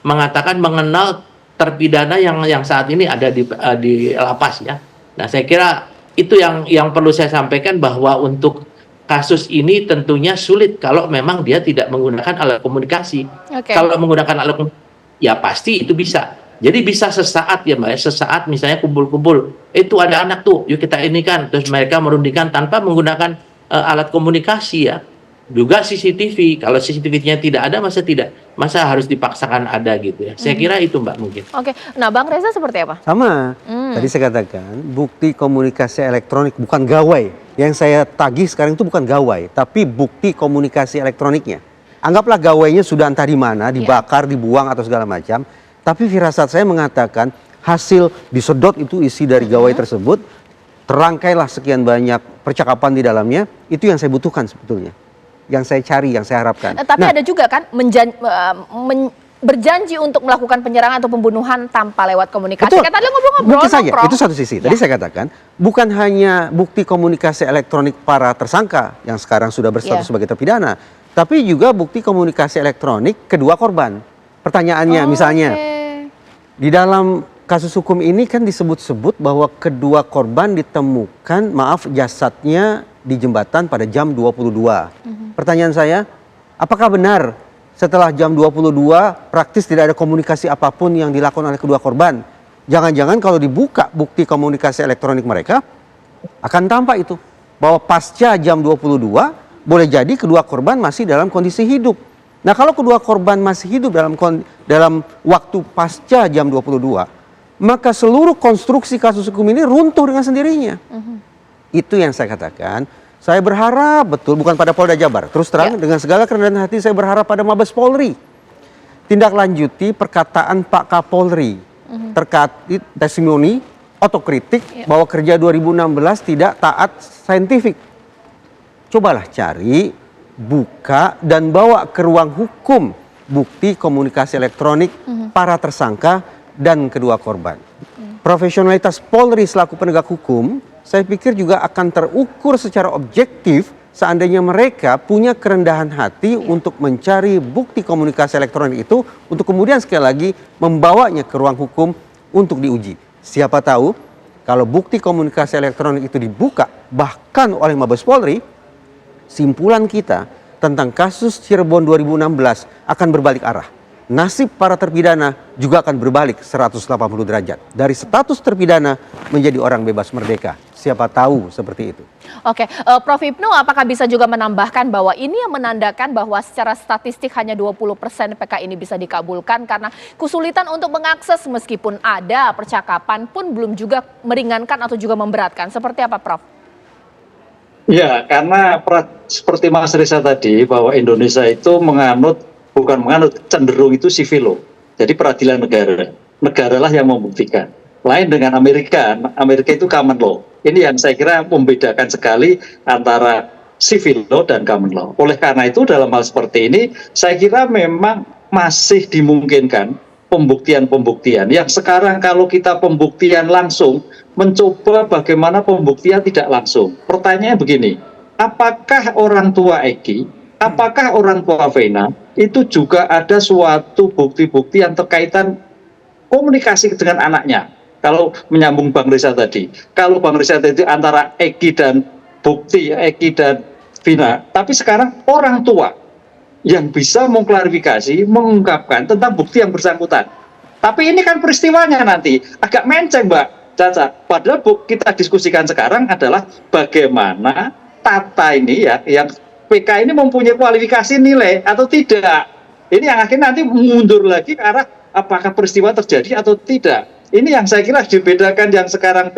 mengatakan mengenal terpidana yang saat ini ada di lapas ya. Nah, saya kira itu yang perlu saya sampaikan, bahwa untuk kasus ini tentunya sulit kalau memang dia tidak menggunakan alat komunikasi. Kalau menggunakan alat komunikasi, ya pasti itu bisa. Jadi bisa sesaat ya Mbak, sesaat misalnya kumpul-kumpul, itu ada anak tuh, yuk kita ini kan, terus mereka merundingkan tanpa menggunakan alat komunikasi ya. Juga CCTV, kalau CCTV-nya tidak ada, masa harus dipaksakan ada gitu ya. Saya kira itu Mbak mungkin. Oke, nah Bang Reza seperti apa? Sama, tadi saya katakan bukti komunikasi elektronik bukan gawai. Yang saya tagih sekarang itu bukan gawai, tapi bukti komunikasi elektroniknya. Anggaplah gawainya sudah entah di mana, dibakar, dibuang atau segala macam. Tapi firasat saya mengatakan hasil disedot itu isi dari gawai tersebut, terangkailah sekian banyak percakapan di dalamnya, itu yang saya butuhkan sebetulnya. Yang saya cari, yang saya harapkan. Tapi ada juga kan berjanji untuk melakukan penyerangan atau pembunuhan tanpa lewat komunikasi. Betul. Kan tadi ngobrol-ngobrol. Mungkin saja, itu satu sisi. Tadi saya katakan, bukan hanya bukti komunikasi elektronik para tersangka yang sekarang sudah berstatus sebagai terpidana, tapi juga bukti komunikasi elektronik kedua korban. Pertanyaannya misalnya, di dalam kasus hukum ini kan disebut-sebut bahwa kedua korban ditemukan, jasadnya di jembatan pada jam 22. Pertanyaan saya, apakah benar setelah jam 22 praktis tidak ada komunikasi apapun yang dilakukan oleh kedua korban? Jangan-jangan kalau dibuka bukti komunikasi elektronik mereka, akan tampak itu bahwa pasca jam 22 boleh jadi kedua korban masih dalam kondisi hidup. Nah, kalau kedua korban masih hidup dalam waktu pasca jam 22, maka seluruh konstruksi kasus hukum ini runtuh dengan sendirinya. Itu yang saya katakan. Saya berharap betul, bukan pada Polda Jabar. Terus terang, dengan segala kerendahan hati saya berharap pada Mabes Polri. Tindak lanjuti perkataan Pak Kapolri terkait testimoni, otokritik bahwa kerja 2016 tidak taat saintifik. Cobalah cari, buka, dan bawa ke ruang hukum bukti komunikasi elektronik para tersangka dan kedua korban. Profesionalitas Polri selaku penegak hukum, saya pikir juga akan terukur secara objektif seandainya mereka punya kerendahan hati untuk mencari bukti komunikasi elektronik itu untuk kemudian sekali lagi membawanya ke ruang hukum untuk diuji. Siapa tahu kalau bukti komunikasi elektronik itu dibuka bahkan oleh Mabes Polri, simpulan kita tentang kasus Cirebon 2016 akan berbalik arah. Nasib para terpidana juga akan berbalik 180 derajat. Dari status terpidana menjadi orang bebas merdeka. Siapa tahu seperti itu. Oke, Prof. Hipnu apakah bisa juga menambahkan bahwa ini yang menandakan bahwa secara statistik hanya 20% PK ini bisa dikabulkan karena kesulitan untuk mengakses meskipun ada percakapan pun belum juga meringankan atau juga memberatkan. Seperti apa, Prof? Ya, karena seperti Mas Reza tadi bahwa Indonesia itu bukan menganut, cenderung itu civil law. Jadi peradilan negara. Negaralah yang membuktikan. Lain dengan Amerika itu common law. Ini yang saya kira membedakan sekali antara civil law dan common law. Oleh karena itu dalam hal seperti ini, saya kira memang masih dimungkinkan pembuktian-pembuktian. Yang sekarang kalau kita pembuktian langsung, mencoba bagaimana pembuktian tidak langsung. Pertanyaannya begini, apakah orang tua Eki, apakah orang tua Vena, itu juga ada suatu bukti-bukti yang terkaitan komunikasi dengan anaknya? Kalau menyambung Bang Reza tadi, kalau Bang Reza tadi antara Eki dan Vina, tapi sekarang orang tua yang bisa mengklarifikasi, mengungkapkan tentang bukti yang bersangkutan. Tapi ini kan peristiwanya nanti agak menceng, Mbak Caca. Padahal kita diskusikan sekarang adalah bagaimana tata ini ya, yang PK ini mempunyai kualifikasi nilai atau tidak. Ini yang akhirnya nanti mundur lagi ke arah apakah peristiwa terjadi atau tidak. Ini yang saya kira dibedakan yang sekarang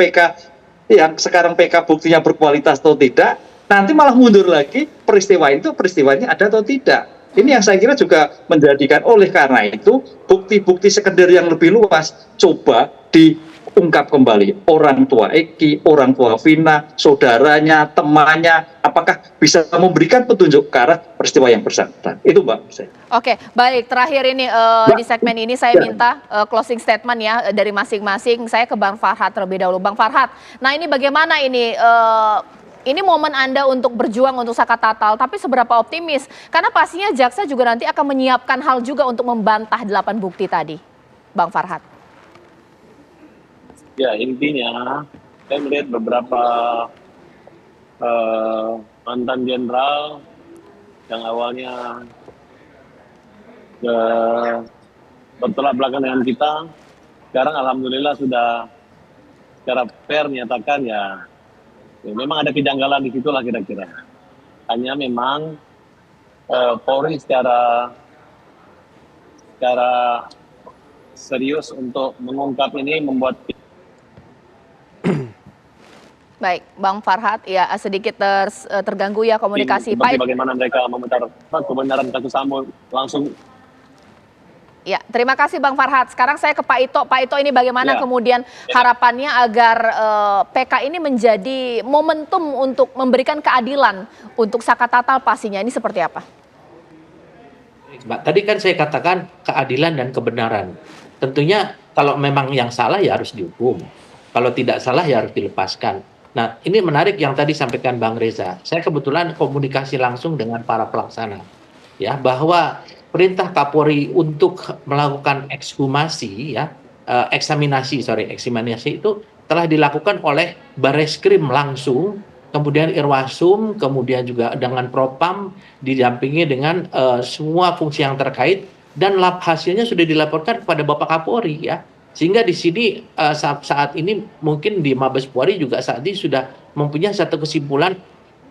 PK buktinya berkualitas atau tidak, nanti malah mundur lagi peristiwanya ada atau tidak. Ini yang saya kira juga menjadikan oleh karena itu bukti-bukti sekunder yang lebih luas coba diungkap kembali. Orang tua Eki, orang tua Vina, saudaranya, temannya, apakah bisa memberikan petunjuk ke arah peristiwa yang bersangkutan. Itu Mbak. Oke, baik. Terakhir ini di segmen ini saya minta closing statement ya dari masing-masing. Saya ke Bang Farhad terlebih dahulu. Bang Farhad, nah ini bagaimana ini momen Anda untuk berjuang untuk Saka Tatal, tapi seberapa optimis? Karena pastinya jaksa juga nanti akan menyiapkan hal juga untuk membantah 8 bukti tadi. Bang Farhad. Ya, intinya saya melihat beberapa mantan jenderal yang awalnya bertolak belakang dengan kita, sekarang alhamdulillah sudah secara fair menyatakan ya memang ada kejanggalan di situlah kira-kira. Hanya memang Polri secara serius untuk mengungkap ini membuat. Baik, Bang Farhad, ya sedikit terganggu ya komunikasi. Seperti bagaimana mereka memutar kebenaran kasus Sambo langsung. Ya, terima kasih Bang Farhad. Sekarang saya ke Pak Ito. Pak Ito, ini bagaimana kemudian harapannya agar PK ini menjadi momentum untuk memberikan keadilan untuk Saka Tatal pastinya. Ini seperti apa? Mbak, tadi kan saya katakan keadilan dan kebenaran. Tentunya kalau memang yang salah ya harus dihukum. Kalau tidak salah ya harus dilepaskan. Nah, ini menarik yang tadi sampaikan Bang Reza. Saya kebetulan komunikasi langsung dengan para pelaksana. Ya, bahwa perintah Kapolri untuk melakukan ekshumasi eksaminasi itu telah dilakukan oleh Bareskrim langsung, kemudian Irwasum, kemudian juga dengan Propam didampingi dengan semua fungsi yang terkait, dan hasilnya sudah dilaporkan kepada Bapak Kapolri ya. Sehingga di sini saat ini mungkin di Mabes Polri juga saat ini sudah mempunyai satu kesimpulan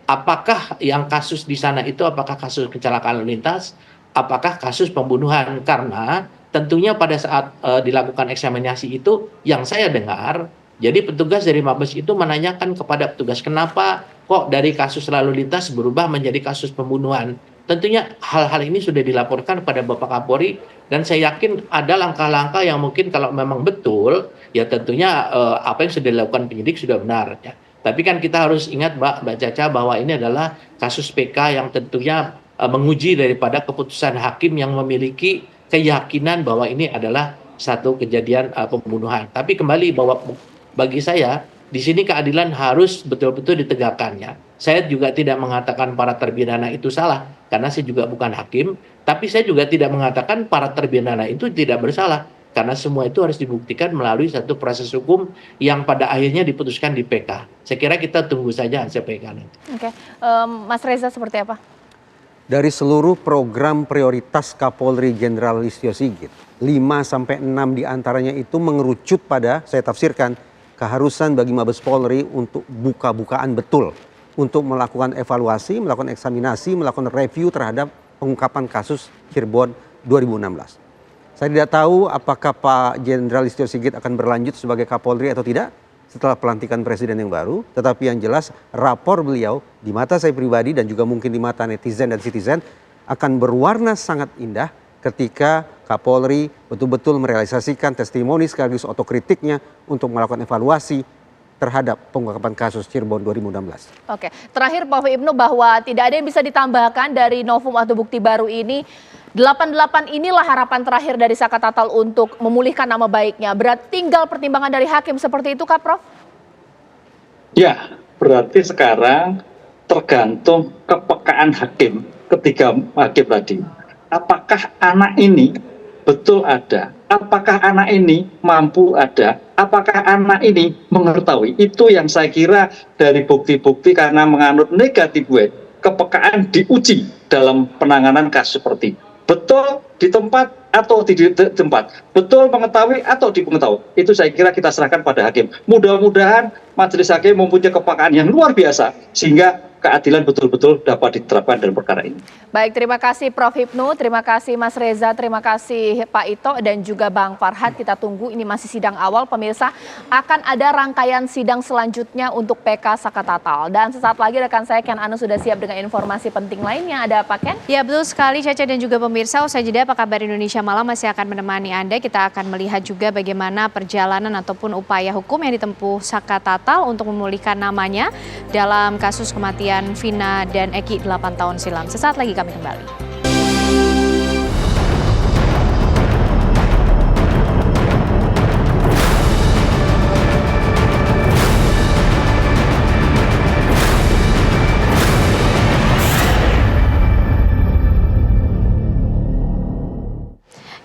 apakah yang kasus di sana itu apakah kasus kecelakaan lalu lintas, apakah kasus pembunuhan. Karena tentunya pada saat dilakukan eksaminasi itu yang saya dengar, jadi petugas dari Mabes itu menanyakan kepada petugas kenapa kok dari kasus lalu lintas berubah menjadi kasus pembunuhan. Tentunya hal-hal ini sudah dilaporkan kepada Bapak Kapolri, dan saya yakin ada langkah-langkah yang mungkin kalau memang betul, ya tentunya apa yang sudah dilakukan penyidik sudah benar. Ya. Tapi kan kita harus ingat Mbak Caca bahwa ini adalah kasus PK yang tentunya menguji daripada keputusan hakim yang memiliki keyakinan bahwa ini adalah satu kejadian pembunuhan. Tapi kembali bahwa bagi saya Di sini keadilan harus betul-betul ditegakkannya. Saya juga tidak mengatakan para terpidana itu salah, karena saya juga bukan hakim, tapi saya juga tidak mengatakan para terpidana itu tidak bersalah, karena semua itu harus dibuktikan melalui satu proses hukum yang pada akhirnya diputuskan di PK. Saya kira kita tunggu saja hasil PK nanti. Oke, Mas Reza seperti apa? Dari seluruh program prioritas Kapolri Jenderal Listio Sigit, 5-6 diantaranya itu mengerucut pada, saya tafsirkan, keharusan bagi Mabes Polri untuk buka-bukaan betul, untuk melakukan evaluasi, melakukan eksaminasi, melakukan review terhadap pengungkapan kasus Cirebon 2016. Saya tidak tahu apakah Pak Jenderal Listio Sigit akan berlanjut sebagai Kapolri atau tidak setelah pelantikan Presiden yang baru. Tetapi yang jelas rapor beliau di mata saya pribadi dan juga mungkin di mata netizen dan citizen akan berwarna sangat indah ketika Kapolri betul-betul merealisasikan testimoni sekaligus otokritiknya untuk melakukan evaluasi terhadap pengungkapan kasus Cirebon 2016. Oke, terakhir Pak Ibnu, bahwa tidak ada yang bisa ditambahkan dari novum atau bukti baru ini. 88 inilah harapan terakhir dari Saka Tatal untuk memulihkan nama baiknya. Berarti tinggal pertimbangan dari hakim seperti itu, Kak Prof? Ya, berarti sekarang tergantung kepekaan hakim ketiga hakim tadi. Apakah anak ini betul ada? Apakah anak ini mampu ada? Apakah anak ini mengetahui? Itu yang saya kira dari bukti-bukti karena menganut negatif way, kepekaan diuji dalam penanganan kasus seperti betul di tempat atau di tempat, betul mengetahui atau dipengetahui. Itu saya kira kita serahkan pada hakim. Mudah-mudahan majelis hakim mempunyai kepekaan yang luar biasa sehingga keadilan betul-betul dapat diterapkan dalam perkara ini. Baik, terima kasih Prof Hipnu, terima kasih Mas Reza, terima kasih Pak Ito dan juga Bang Farhad. Kita tunggu, ini masih sidang awal pemirsa. Akan ada rangkaian sidang selanjutnya untuk PK Saka Tatal. Dan sesaat lagi rekan saya Ken Anu sudah siap dengan informasi penting lainnya. Ada apa Ken? Ya betul sekali Caca dan juga pemirsa. Usai jeda Apa Kabar Indonesia Malam masih akan menemani Anda. Kita akan melihat juga bagaimana perjalanan ataupun upaya hukum yang ditempuh Saka Tatal untuk memulihkan namanya dalam kasus kematian Vina dan Eki 8 tahun silam. Sesaat lagi kami kembali.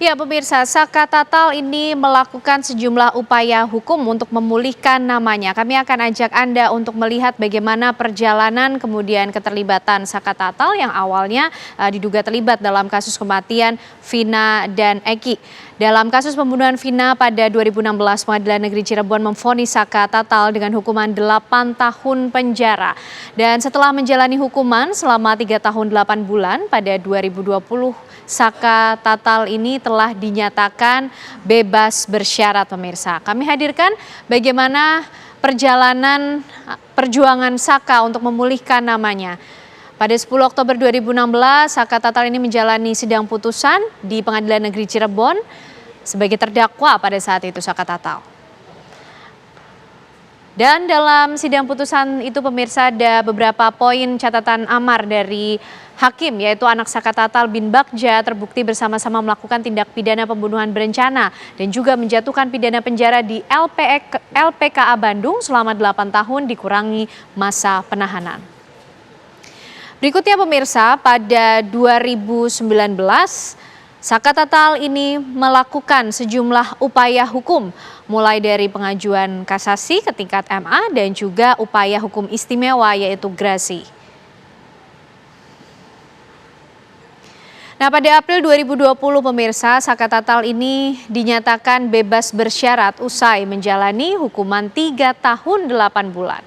Ya pemirsa, Saka Tatal ini melakukan sejumlah upaya hukum untuk memulihkan namanya. Kami akan ajak Anda untuk melihat bagaimana perjalanan kemudian keterlibatan Saka Tatal yang awalnya diduga terlibat dalam kasus kematian Vina dan Eki. Dalam kasus pembunuhan Vina pada 2016, Pengadilan Negeri Cirebon memvonis Saka Tatal dengan hukuman 8 tahun penjara. Dan setelah menjalani hukuman selama 3 tahun 8 bulan pada 2020, Saka Tatal ini telah dinyatakan bebas bersyarat pemirsa. Kami hadirkan bagaimana perjalanan perjuangan Saka untuk memulihkan namanya. Pada 10 Oktober 2016, Saka Tatal ini menjalani sidang putusan di Pengadilan Negeri Cirebon sebagai terdakwa pada saat itu Saka Tatal. Dan dalam sidang putusan itu pemirsa ada beberapa poin catatan amar dari hakim, yaitu anak Saka Tatal bin Bagja terbukti bersama-sama melakukan tindak pidana pembunuhan berencana dan juga menjatuhkan pidana penjara di LPKA Bandung selama 8 tahun dikurangi masa penahanan. Berikutnya pemirsa, pada 2019 Saka Tatal ini melakukan sejumlah upaya hukum, mulai dari pengajuan kasasi ke tingkat MA dan juga upaya hukum istimewa yaitu grasi. Nah, pada April 2020 pemirsa, Saka Tatal ini dinyatakan bebas bersyarat usai menjalani hukuman 3 tahun 8 bulan.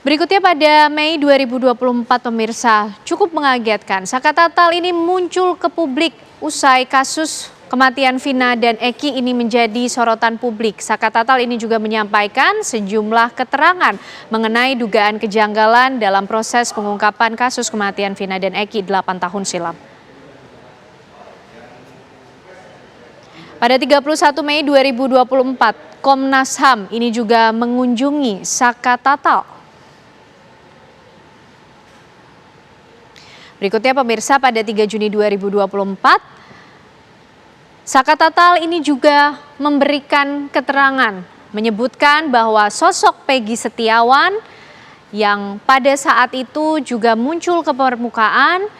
Berikutnya pada Mei 2024 pemirsa, cukup mengagetkan. Saka Tatal ini muncul ke publik usai kasus kematian Vina dan Eki ini menjadi sorotan publik. Saka Tatal ini juga menyampaikan sejumlah keterangan mengenai dugaan kejanggalan dalam proses pengungkapan kasus kematian Vina dan Eki 8 tahun silam. Pada 31 Mei 2024, Komnas HAM ini juga mengunjungi Saka Tatal. Berikutnya pemirsa, pada 3 Juni 2024, Saka Tatal ini juga memberikan keterangan, menyebutkan bahwa sosok Peggy Setiawan yang pada saat itu juga muncul ke permukaan,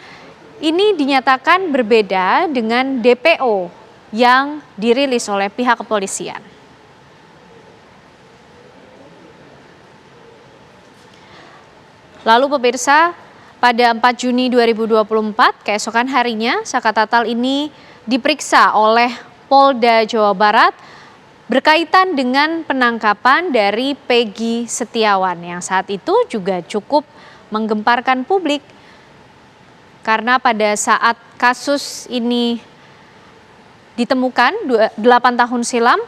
ini dinyatakan berbeda dengan DPO yang dirilis oleh pihak kepolisian. Lalu pemirsa, pada 4 Juni 2024, keesokan harinya, Saka Tatal ini diperiksa oleh Polda Jawa Barat berkaitan dengan penangkapan dari Peggy Setiawan yang saat itu juga cukup menggemparkan publik karena pada saat kasus ini ditemukan 8 tahun silam,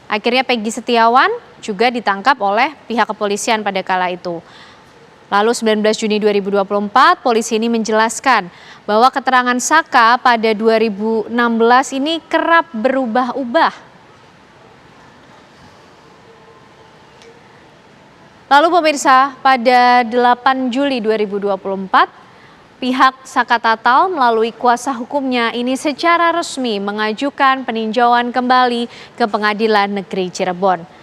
akhirnya Peggy Setiawan juga ditangkap oleh pihak kepolisian pada kala itu. Lalu 19 Juni 2024, polisi ini menjelaskan bahwa keterangan Saka pada 2016 ini kerap berubah-ubah. Lalu pemirsa, pada 8 Juli 2024, pihak Saka Tatal melalui kuasa hukumnya ini secara resmi mengajukan peninjauan kembali ke Pengadilan Negeri Cirebon.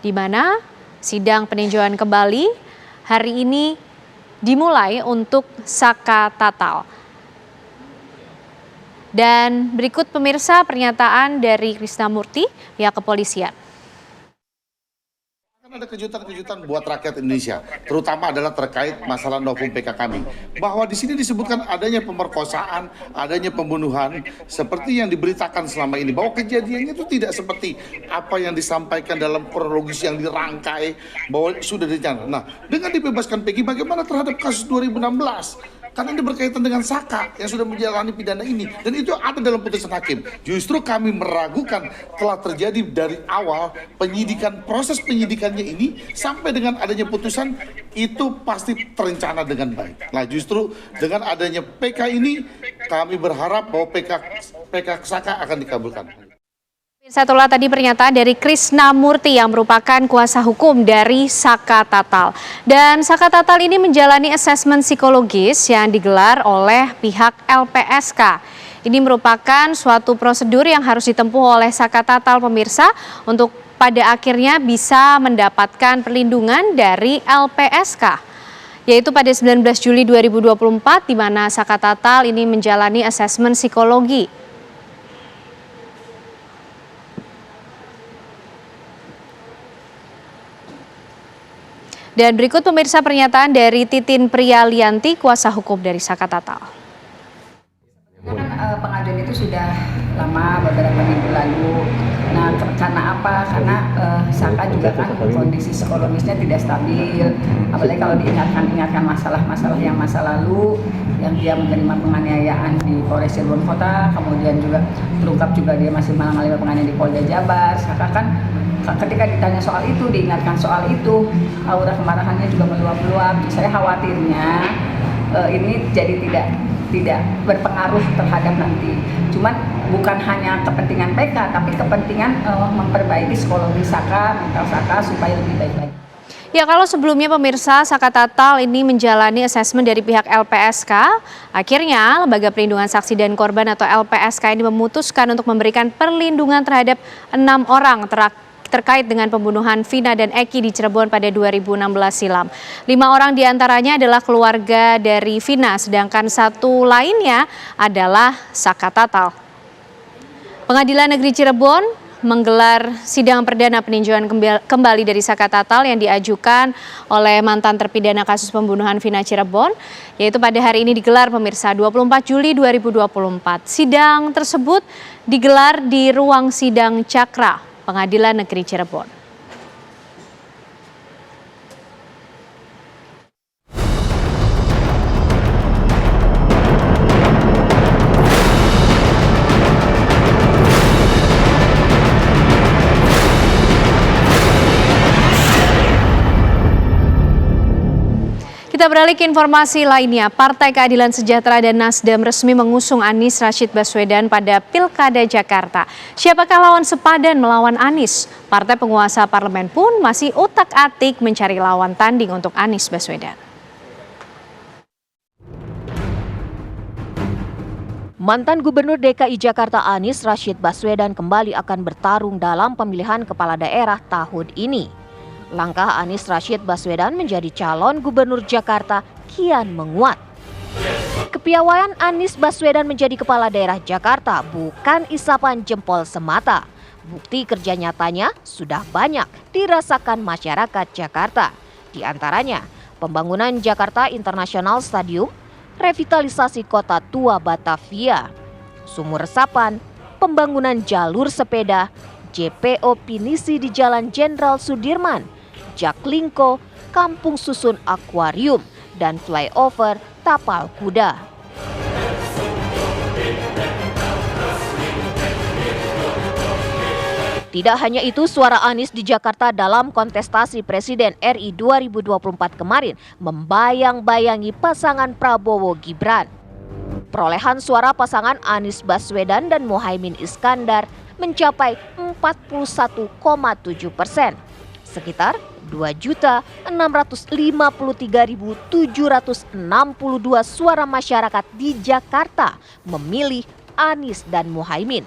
Di mana sidang peninjauan kembali hari ini dimulai untuk Saka Tatal. Dan berikut pemirsa pernyataan dari Krisnamurti, pihak kepolisian. Ada kejutan-kejutan buat rakyat Indonesia, terutama adalah terkait masalah novum PK kami. Bahwa di sini disebutkan adanya pemerkosaan, adanya pembunuhan, seperti yang diberitakan selama ini. Bahwa kejadiannya itu tidak seperti apa yang disampaikan dalam kronologis yang dirangkai, bahwa sudah direncanakan. Nah, dengan dibebaskan Peggy, bagaimana terhadap kasus 2016? Karena ini berkaitan dengan Saka yang sudah menjalani pidana ini. Dan itu ada dalam putusan hakim. Justru kami meragukan telah terjadi dari awal penyidikan, proses penyidikannya ini sampai dengan adanya putusan itu pasti terencana dengan baik. Nah justru dengan adanya PK ini kami berharap bahwa PK Saka akan dikabulkan. Satulah tadi pernyataan dari Krisnamurti yang merupakan kuasa hukum dari Saka Tatal. Dan Saka Tatal ini menjalani asesmen psikologis yang digelar oleh pihak LPSK. Ini merupakan suatu prosedur yang harus ditempuh oleh Saka Tatal pemirsa untuk pada akhirnya bisa mendapatkan perlindungan dari LPSK. Yaitu pada 19 Juli 2024 di mana Saka Tatal ini menjalani asesmen psikologi. Dan berikut pemirsa pernyataan dari Titin Priyalianti, kuasa hukum dari Saka Tatal. Pengajuan itu sudah lama, beberapa minggu lalu. Nah, karena apa? Karena Saka juga kan kondisi psikologisnya tidak stabil. Apalagi kalau diingatkan masalah-masalah yang masa lalu, yang dia menerima penganiayaan di Polres Cirebon Kota, kemudian juga terungkap juga dia masih mengalami penganiayaan di Polda Jabar. Saka kan ketika ditanya soal itu, diingatkan soal itu, aura kemarahannya juga meluap-luap. Saya khawatirnya ini jadi tidak berpengaruh terhadap nanti. Cuman bukan hanya kepentingan PK, tapi kepentingan memperbaiki psikologi Saka, mental Saka supaya lebih baik lagi. Ya, kalau sebelumnya pemirsa Saka Tatal ini menjalani asesmen dari pihak LPSK, akhirnya Lembaga Perlindungan Saksi dan Korban atau LPSK ini memutuskan untuk memberikan perlindungan terhadap 6 orang terkait dengan pembunuhan Vina dan Eki di Cirebon pada 2016 silam. 5 orang diantaranya adalah keluarga dari Vina, sedangkan 1 lainnya adalah Saka Tatal. Pengadilan Negeri Cirebon menggelar sidang perdana peninjauan kembali dari Saka Tatal yang diajukan oleh mantan terpidana kasus pembunuhan Vina Cirebon, yaitu pada hari ini digelar pemirsa 24 Juli 2024. Sidang tersebut digelar di ruang sidang Cakra, Pengadilan Negeri Cirebon. Kita beralih ke informasi lainnya. Partai Keadilan Sejahtera dan Nasdem resmi mengusung Anies Rashid Baswedan pada Pilkada Jakarta. Siapakah lawan sepadan melawan Anies? Partai penguasa parlemen pun masih utak-atik mencari lawan tanding untuk Anies Baswedan. Mantan Gubernur DKI Jakarta Anies Rashid Baswedan kembali akan bertarung dalam pemilihan kepala daerah tahun ini. Langkah Anies Rashid Baswedan menjadi calon Gubernur Jakarta kian menguat. Kepiawaian Anies Baswedan menjadi kepala daerah Jakarta bukan isapan jempol semata. Bukti kerja nyatanya sudah banyak dirasakan masyarakat Jakarta. Di antaranya, pembangunan Jakarta International Stadium, revitalisasi kota tua Batavia, sumur resapan, pembangunan jalur sepeda, JPO Pinisi di Jalan Jenderal Sudirman, Jaklingko, kampung susun akuarium, dan flyover Tapal Kuda. Tidak hanya itu, suara Anies di Jakarta dalam kontestasi Presiden RI 2024 kemarin membayang-bayangi pasangan Prabowo Gibran. Perolehan suara pasangan Anies Baswedan dan Muhaimin Iskandar mencapai 41,7%, sekitar 2.653.762 suara masyarakat di Jakarta memilih Anies dan Muhaimin.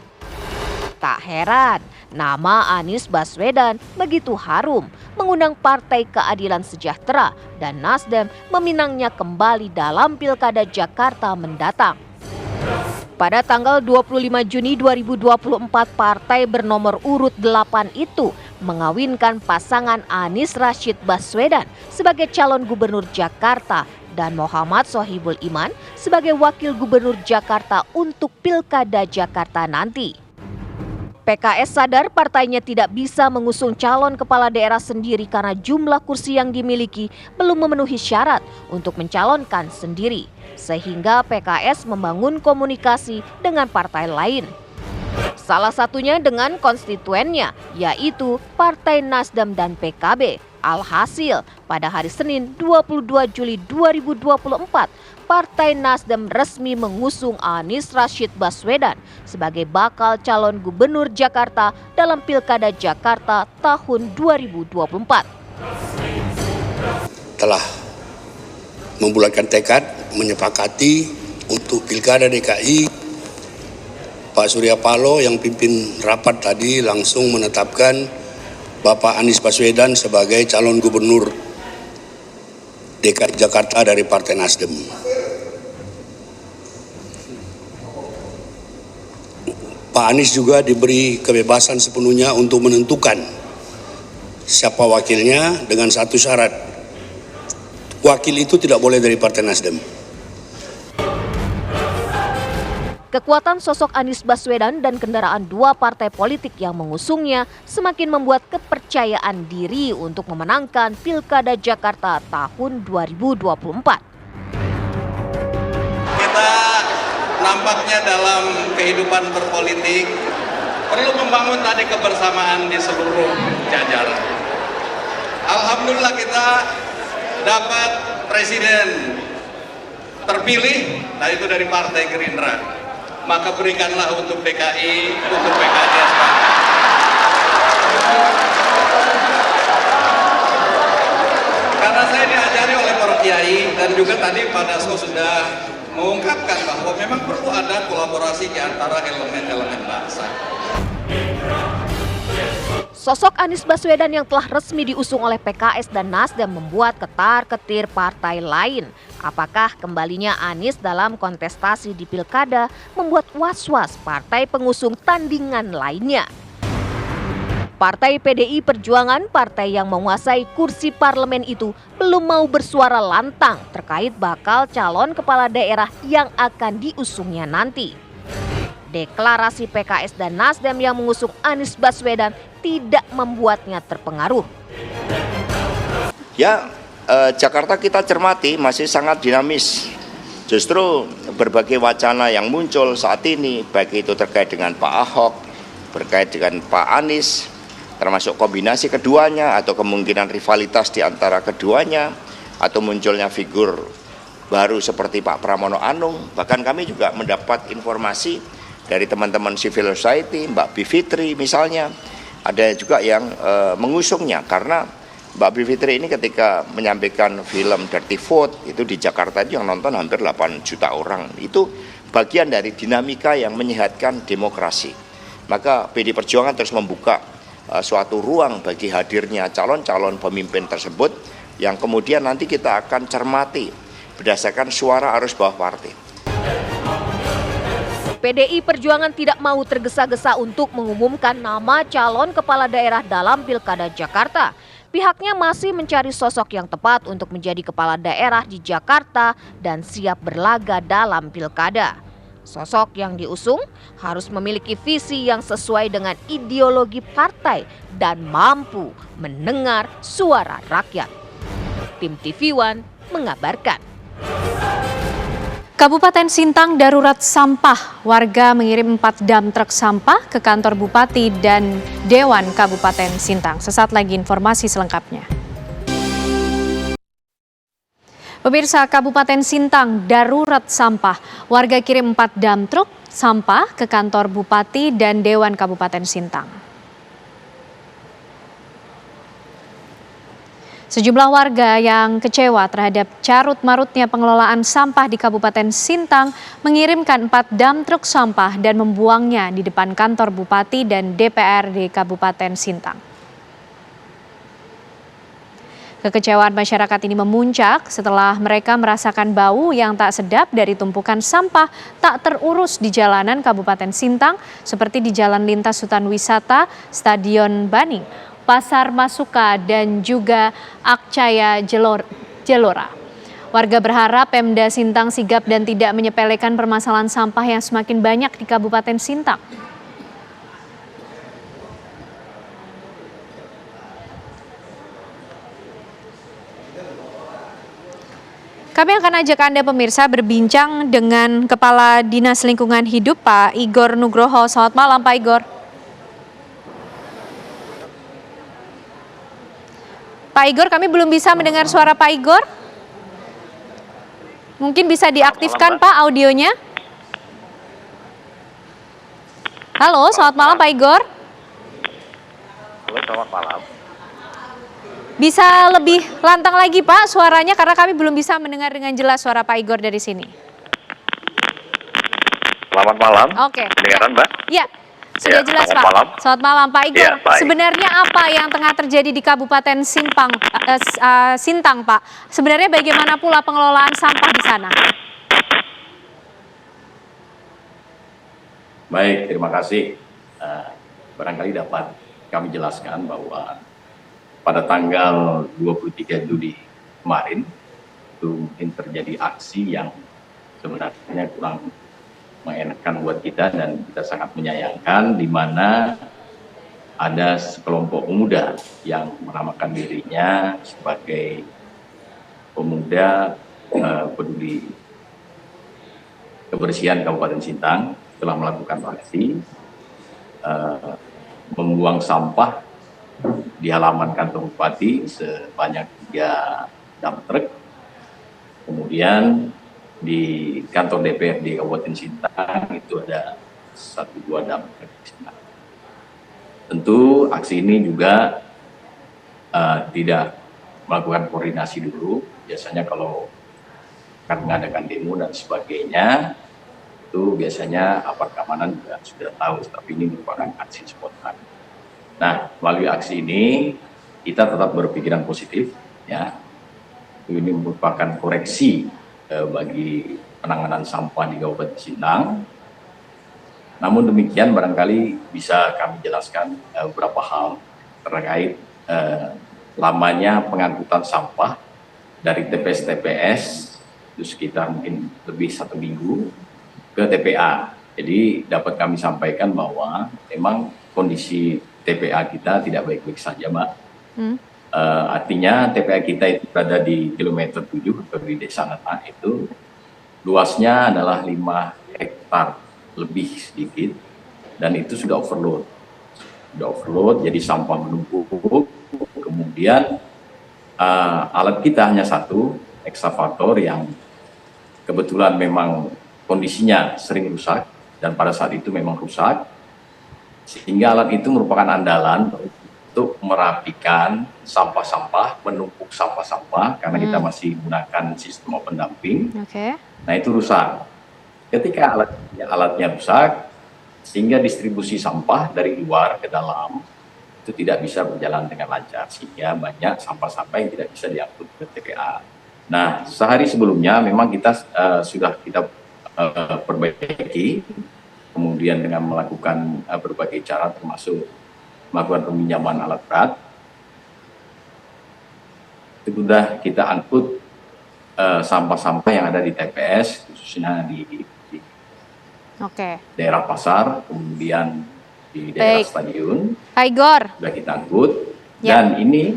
Tak heran, nama Anies Baswedan begitu harum mengundang Partai Keadilan Sejahtera dan Nasdem meminangnya kembali dalam Pilkada Jakarta mendatang. Pada tanggal 25 Juni 2024, partai bernomor urut 8 itu mengawinkan pasangan Anies Rashid Baswedan sebagai calon gubernur Jakarta dan Muhammad Sohibul Iman sebagai wakil gubernur Jakarta untuk Pilkada Jakarta nanti. PKS sadar partainya tidak bisa mengusung calon kepala daerah sendiri karena jumlah kursi yang dimiliki belum memenuhi syarat untuk mencalonkan sendiri, sehingga PKS membangun komunikasi dengan partai lain. Salah satunya dengan konstituennya, yaitu Partai Nasdem dan PKB. Alhasil, pada hari Senin 22 Juli 2024, Partai Nasdem resmi mengusung Anies Rashid Baswedan sebagai bakal calon gubernur Jakarta dalam Pilkada Jakarta tahun 2024. Telah membulatkan tekad, menyepakati untuk Pilkada DKI, Pak Surya Paloh yang pimpin rapat tadi langsung menetapkan Bapak Anies Baswedan sebagai calon gubernur DKI Jakarta dari Partai Nasdem. Pak Anies juga diberi kebebasan sepenuhnya untuk menentukan siapa wakilnya dengan satu syarat. Wakil itu tidak boleh dari Partai Nasdem. Kekuatan sosok Anies Baswedan dan kendaraan dua partai politik yang mengusungnya semakin membuat kepercayaan diri untuk memenangkan Pilkada Jakarta tahun 2024. Kita nampaknya dalam kehidupan berpolitik perlu membangun tadi kebersamaan di seluruh jajaran. Alhamdulillah kita dapat presiden terpilih, nah itu dari Partai Gerindra. Maka berikanlah untuk DKI, untuk PKS. Karena saya diajari oleh para kiai dan juga tadi Pak Dasko sudah mengungkapkan bahwa memang perlu ada kolaborasi di antara elemen-elemen bangsa. Sosok Anies Baswedan yang telah resmi diusung oleh PKS dan Nasdem membuat ketar-ketir partai lain. Apakah kembalinya Anies dalam kontestasi di Pilkada membuat was-was partai pengusung tandingan lainnya? Partai PDI Perjuangan, partai yang menguasai kursi parlemen itu, belum mau bersuara lantang terkait bakal calon kepala daerah yang akan diusungnya nanti. Deklarasi PKS dan Nasdem yang mengusung Anies Baswedan tidak membuatnya terpengaruh. Ya, Jakarta kita cermati masih sangat dinamis. Justru berbagai wacana yang muncul saat ini, baik itu terkait dengan Pak Ahok, terkait dengan Pak Anies, termasuk kombinasi keduanya atau kemungkinan rivalitas di antara keduanya, atau munculnya figur baru seperti Pak Pramono Anung. Bahkan kami juga mendapat informasi dari teman-teman civil society, Mbak Bivitri misalnya, ada juga yang mengusungnya karena Mbak Bivitri ini ketika menyampaikan film Dirty Vote itu di Jakarta itu yang nonton hampir 8 juta orang. Itu bagian dari dinamika yang menyehatkan demokrasi. Maka PD Perjuangan terus membuka suatu ruang bagi hadirnya calon-calon pemimpin tersebut yang kemudian nanti kita akan cermati berdasarkan suara arus bawah partai. PDI Perjuangan tidak mau tergesa-gesa untuk mengumumkan nama calon kepala daerah dalam Pilkada Jakarta. Pihaknya masih mencari sosok yang tepat untuk menjadi kepala daerah di Jakarta dan siap berlaga dalam pilkada. Sosok yang diusung harus memiliki visi yang sesuai dengan ideologi partai dan mampu mendengar suara rakyat. Tim TV One mengabarkan. Kabupaten Sintang darurat sampah. Warga mengirim 4 dam truk sampah ke kantor Bupati dan Dewan Kabupaten Sintang. Sesaat lagi informasi selengkapnya. Pemirsa, Kabupaten Sintang darurat sampah. Warga kirim 4 dam truk sampah ke kantor Bupati dan Dewan Kabupaten Sintang. Sejumlah warga yang kecewa terhadap carut-marutnya pengelolaan sampah di Kabupaten Sintang mengirimkan 4 dam truk sampah dan membuangnya di depan kantor Bupati dan DPRD Kabupaten Sintang. Kekecewaan masyarakat ini memuncak setelah mereka merasakan bau yang tak sedap dari tumpukan sampah tak terurus di jalanan Kabupaten Sintang seperti di Jalan Lintas Hutan Wisata, Stadion Baning, Pasar Masuka, dan juga Akcaya Jelora. Warga berharap Pemda Sintang sigap dan tidak menyepelekan permasalahan sampah yang semakin banyak di Kabupaten Sintang. Kami akan ajak Anda pemirsa berbincang dengan Kepala Dinas Lingkungan Hidup Pak Igor Nugroho. Selamat malam Pak Igor. Pak Igor, kami belum bisa mendengar suara Pak Igor. Mungkin bisa diaktifkan Pak audionya. Halo, selamat malam Pak Igor. Halo, selamat malam. Bisa lebih lantang lagi Pak suaranya karena kami belum bisa mendengar dengan jelas suara Pak Igor dari sini. Selamat malam. Oke. Kedengaran Mbak? Iya. Sudah jelas Pak. Malam. Selamat malam Pak Igor. Ya, sebenarnya apa yang tengah terjadi di Kabupaten Sintang Pak? Sebenarnya bagaimana pula pengelolaan sampah di sana? Baik, terima kasih. Barangkali dapat kami jelaskan bahwa pada tanggal 23 Juli kemarin itu mungkin terjadi aksi yang sebenarnya kurang mengenakan buat kita dan kita sangat menyayangkan, di mana ada sekelompok pemuda yang menamakan dirinya sebagai pemuda peduli kebersihan Kabupaten Sintang telah melakukan aksi membuang sampah di halaman kantor Bupati sebanyak 3 dump truck. Kemudian di kantor DPRD Kabupaten Sintang itu ada 1-2 dump truck. Tentu aksi ini juga tidak melakukan koordinasi dulu. Biasanya kalau akan mengadakan demo dan sebagainya, itu biasanya aparat keamanan juga sudah tahu, tapi ini merupakan aksi spontan. Nah, melalui aksi ini kita tetap berpikiran positif, ya. Ini merupakan koreksi bagi penanganan sampah di Kabupaten Sintang. Namun demikian barangkali bisa kami jelaskan beberapa hal terkait lamanya pengangkutan sampah dari TPS-TPS itu sekitar mungkin lebih 1 minggu ke TPA. Jadi dapat kami sampaikan bahwa memang kondisi TPA kita tidak baik-baik saja, Mbak. Artinya TPA kita itu berada di kilometer 7 di Desa Nata, itu luasnya adalah 5 hektar lebih sedikit dan itu sudah overload. Sudah overload, jadi sampah menumpuk. Kemudian alat kita hanya 1, ekskavator yang kebetulan memang kondisinya sering rusak dan pada saat itu memang rusak. Sehingga alat itu merupakan andalan untuk merapikan sampah-sampah, menumpuk sampah-sampah, karena kita masih menggunakan sistem open dumping. Nah itu rusak. Ketika alatnya rusak, sehingga distribusi sampah dari luar ke dalam itu tidak bisa berjalan dengan lancar, sehingga banyak sampah-sampah yang tidak bisa diangkut ke TPA. Nah, sehari sebelumnya memang kita sudah kita perbaiki, kemudian dengan melakukan berbagai cara termasuk melakukan peminjaman alat berat, itu sudah kita angkut sampah-sampah yang ada di TPS, khususnya di daerah pasar, kemudian di daerah stadion. Pak Igor. Sudah kita angkut, dan ini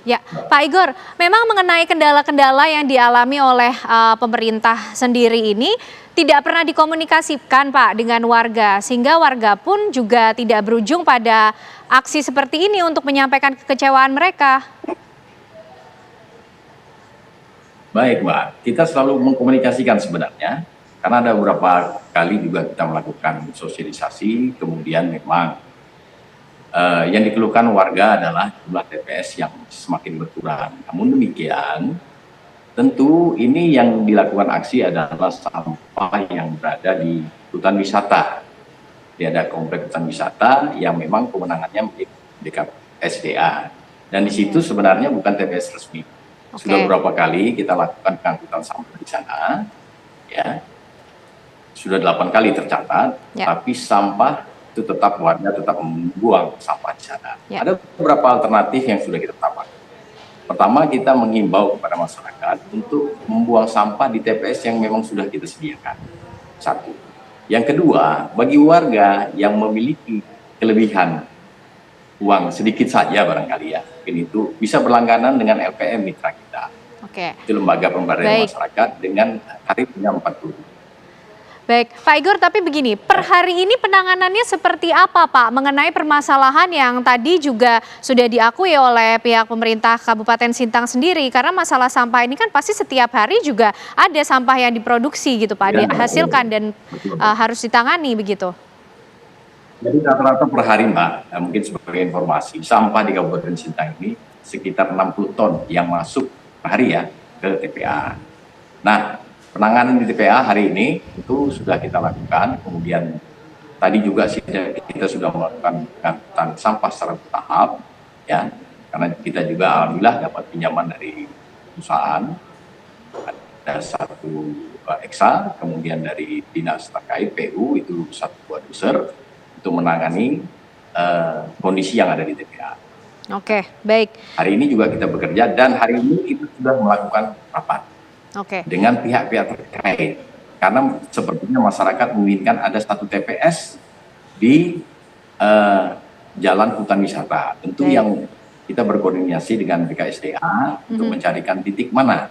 ya, Pak Igor, memang mengenai kendala-kendala yang dialami oleh pemerintah sendiri ini tidak pernah dikomunikasikan Pak dengan warga, sehingga warga pun juga tidak berujung pada aksi seperti ini untuk menyampaikan kekecewaan mereka. Baik Mbak, kita selalu mengkomunikasikan sebenarnya, karena ada beberapa kali juga kita melakukan sosialisasi, kemudian memang yang dikeluhkan warga adalah jumlah TPS yang semakin berkurang. Namun demikian, tentu ini yang dilakukan aksi adalah sampah yang berada di hutan wisata. Dia ada komplek hutan wisata yang memang kewenangannya milik SDA. Dan di situ sebenarnya bukan TPS resmi. Sudah beberapa kali kita lakukan pengangkutan sampah di sana, ya. Sudah 8 kali tercatat, tapi sampah itu tetap warga tetap membuang sampah di sana. Ada beberapa alternatif yang sudah kita tawarkan. Pertama, kita menghimbau kepada masyarakat untuk membuang sampah di TPS yang memang sudah kita sediakan. Satu. Yang kedua, bagi warga yang memiliki kelebihan uang sedikit saja barangkali ya, mungkin itu bisa berlangganan dengan LPM mitra kita. Itu lembaga pemberdayaan masyarakat dengan tarifnya 40.000. Baik, Pak Igor, tapi begini, per hari ini penanganannya seperti apa Pak mengenai permasalahan yang tadi juga sudah diakui oleh pihak pemerintah Kabupaten Sintang sendiri, karena masalah sampah ini kan pasti setiap hari juga ada sampah yang diproduksi gitu Pak, dihasilkan dan harus ditangani begitu. Jadi rata-rata per hari Mbak, mungkin sebagai informasi, sampah di Kabupaten Sintang ini sekitar 60 ton yang masuk per hari ya ke TPA. Nah, penanganan di TPA hari ini itu sudah kita lakukan, kemudian tadi juga kita sudah melakukan pengangkutan sampah secara bertahap, ya, karena kita juga alhamdulillah dapat pinjaman dari perusahaan, ada satu EXA, kemudian dari dinas terkait PU itu satu buah doser untuk menangani kondisi yang ada di TPA. Baik. Hari ini juga kita bekerja dan hari ini kita sudah melakukan rapat dengan pihak-pihak terkait, karena sepertinya masyarakat menginginkan ada satu TPS di jalan hutan wisata. Tentu yang kita berkoordinasi dengan BKSDA untuk mencarikan titik mana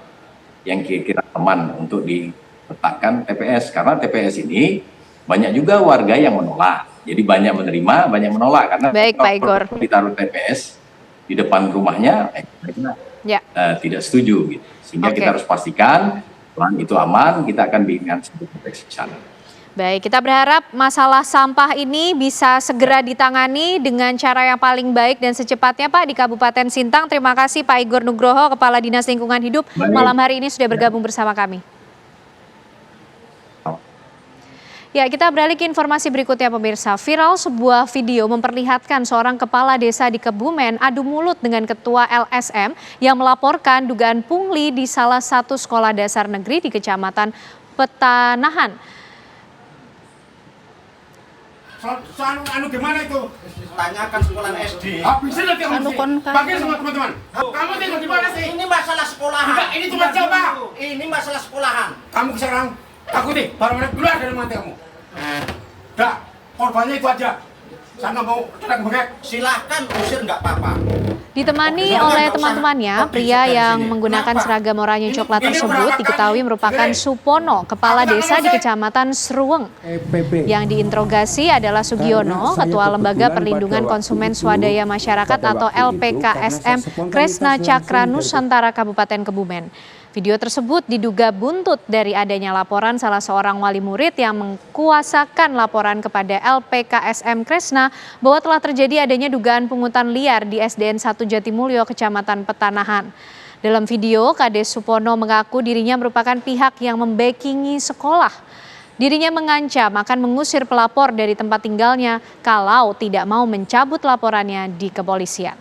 yang kira-kira aman untuk diletakkan TPS, karena TPS ini banyak juga warga yang menolak. Jadi banyak menerima, banyak menolak, karena kalau ditaruh TPS di depan rumahnya, tidak setuju gitu. Sehingga kita harus pastikan ruang itu aman, kita akan bikinkan satu kompleks di sana. Baik, kita berharap masalah sampah ini bisa segera ditangani dengan cara yang paling baik dan secepatnya Pak di Kabupaten Sintang. Terima kasih Pak Igor Nugroho, Kepala Dinas Lingkungan Hidup, malam hari ini sudah bergabung bersama kami. Ya, kita beralih ke informasi berikutnya pemirsa. Viral sebuah video memperlihatkan seorang kepala desa di Kebumen adu mulut dengan ketua LSM yang melaporkan dugaan pungli di salah satu sekolah dasar negeri di Kecamatan Petanahan. Anu gimana itu? Tanyakan sekolah SD. Bisa nanti kamu pakai semua teman-teman. Kamu tinggal di mana sih? Ini masalah sekolahan. Enggak, ini cuma siapa? Ini masalah sekolahan. Kamu sekarang takut nih, baru keluar dari mata kamu. Udah, korbannya itu aja. Saya nggak mau bengek. Silahkan usir nggak apa-apa. Ditemani oleh teman-temannya, pria yang menggunakan seragam oranye coklat tersebut diketahui merupakan Supono, kepala desa di Kecamatan Seruweng. Yang diinterogasi adalah Sugiono, Ketua Lembaga Perlindungan Konsumen Swadaya Masyarakat atau LPKSM Kresna Cakra Nusantara Kabupaten Kebumen. Video tersebut diduga buntut dari adanya laporan salah seorang wali murid yang mengkuasakan laporan kepada LPKSM Kresna bahwa telah terjadi adanya dugaan pungutan liar di SDN 1 Jatimulyo, Kecamatan Petanahan. Dalam video, Kades Supono mengaku dirinya merupakan pihak yang membackingi sekolah. Dirinya mengancam akan mengusir pelapor dari tempat tinggalnya kalau tidak mau mencabut laporannya di kepolisian.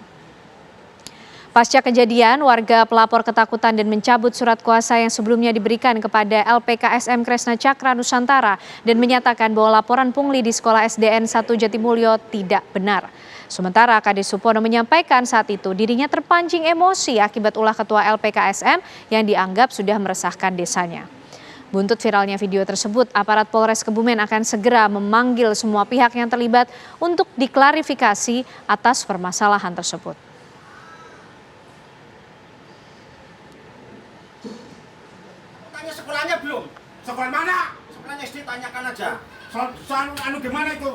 Pasca kejadian, warga pelapor ketakutan dan mencabut surat kuasa yang sebelumnya diberikan kepada LPKSM Kresna Cakra Nusantara dan menyatakan bahwa laporan pungli di Sekolah SDN 1 Jatimulyo tidak benar. Sementara Kades Supono menyampaikan saat itu dirinya terpancing emosi akibat ulah ketua LPKSM yang dianggap sudah meresahkan desanya. Buntut viralnya video tersebut, aparat Polres Kebumen akan segera memanggil semua pihak yang terlibat untuk diklarifikasi atas permasalahan tersebut. Tanya sekolahnya belum? Sekolah mana? Sekolahnya SD, tanyakan aja. Soal gimana itu?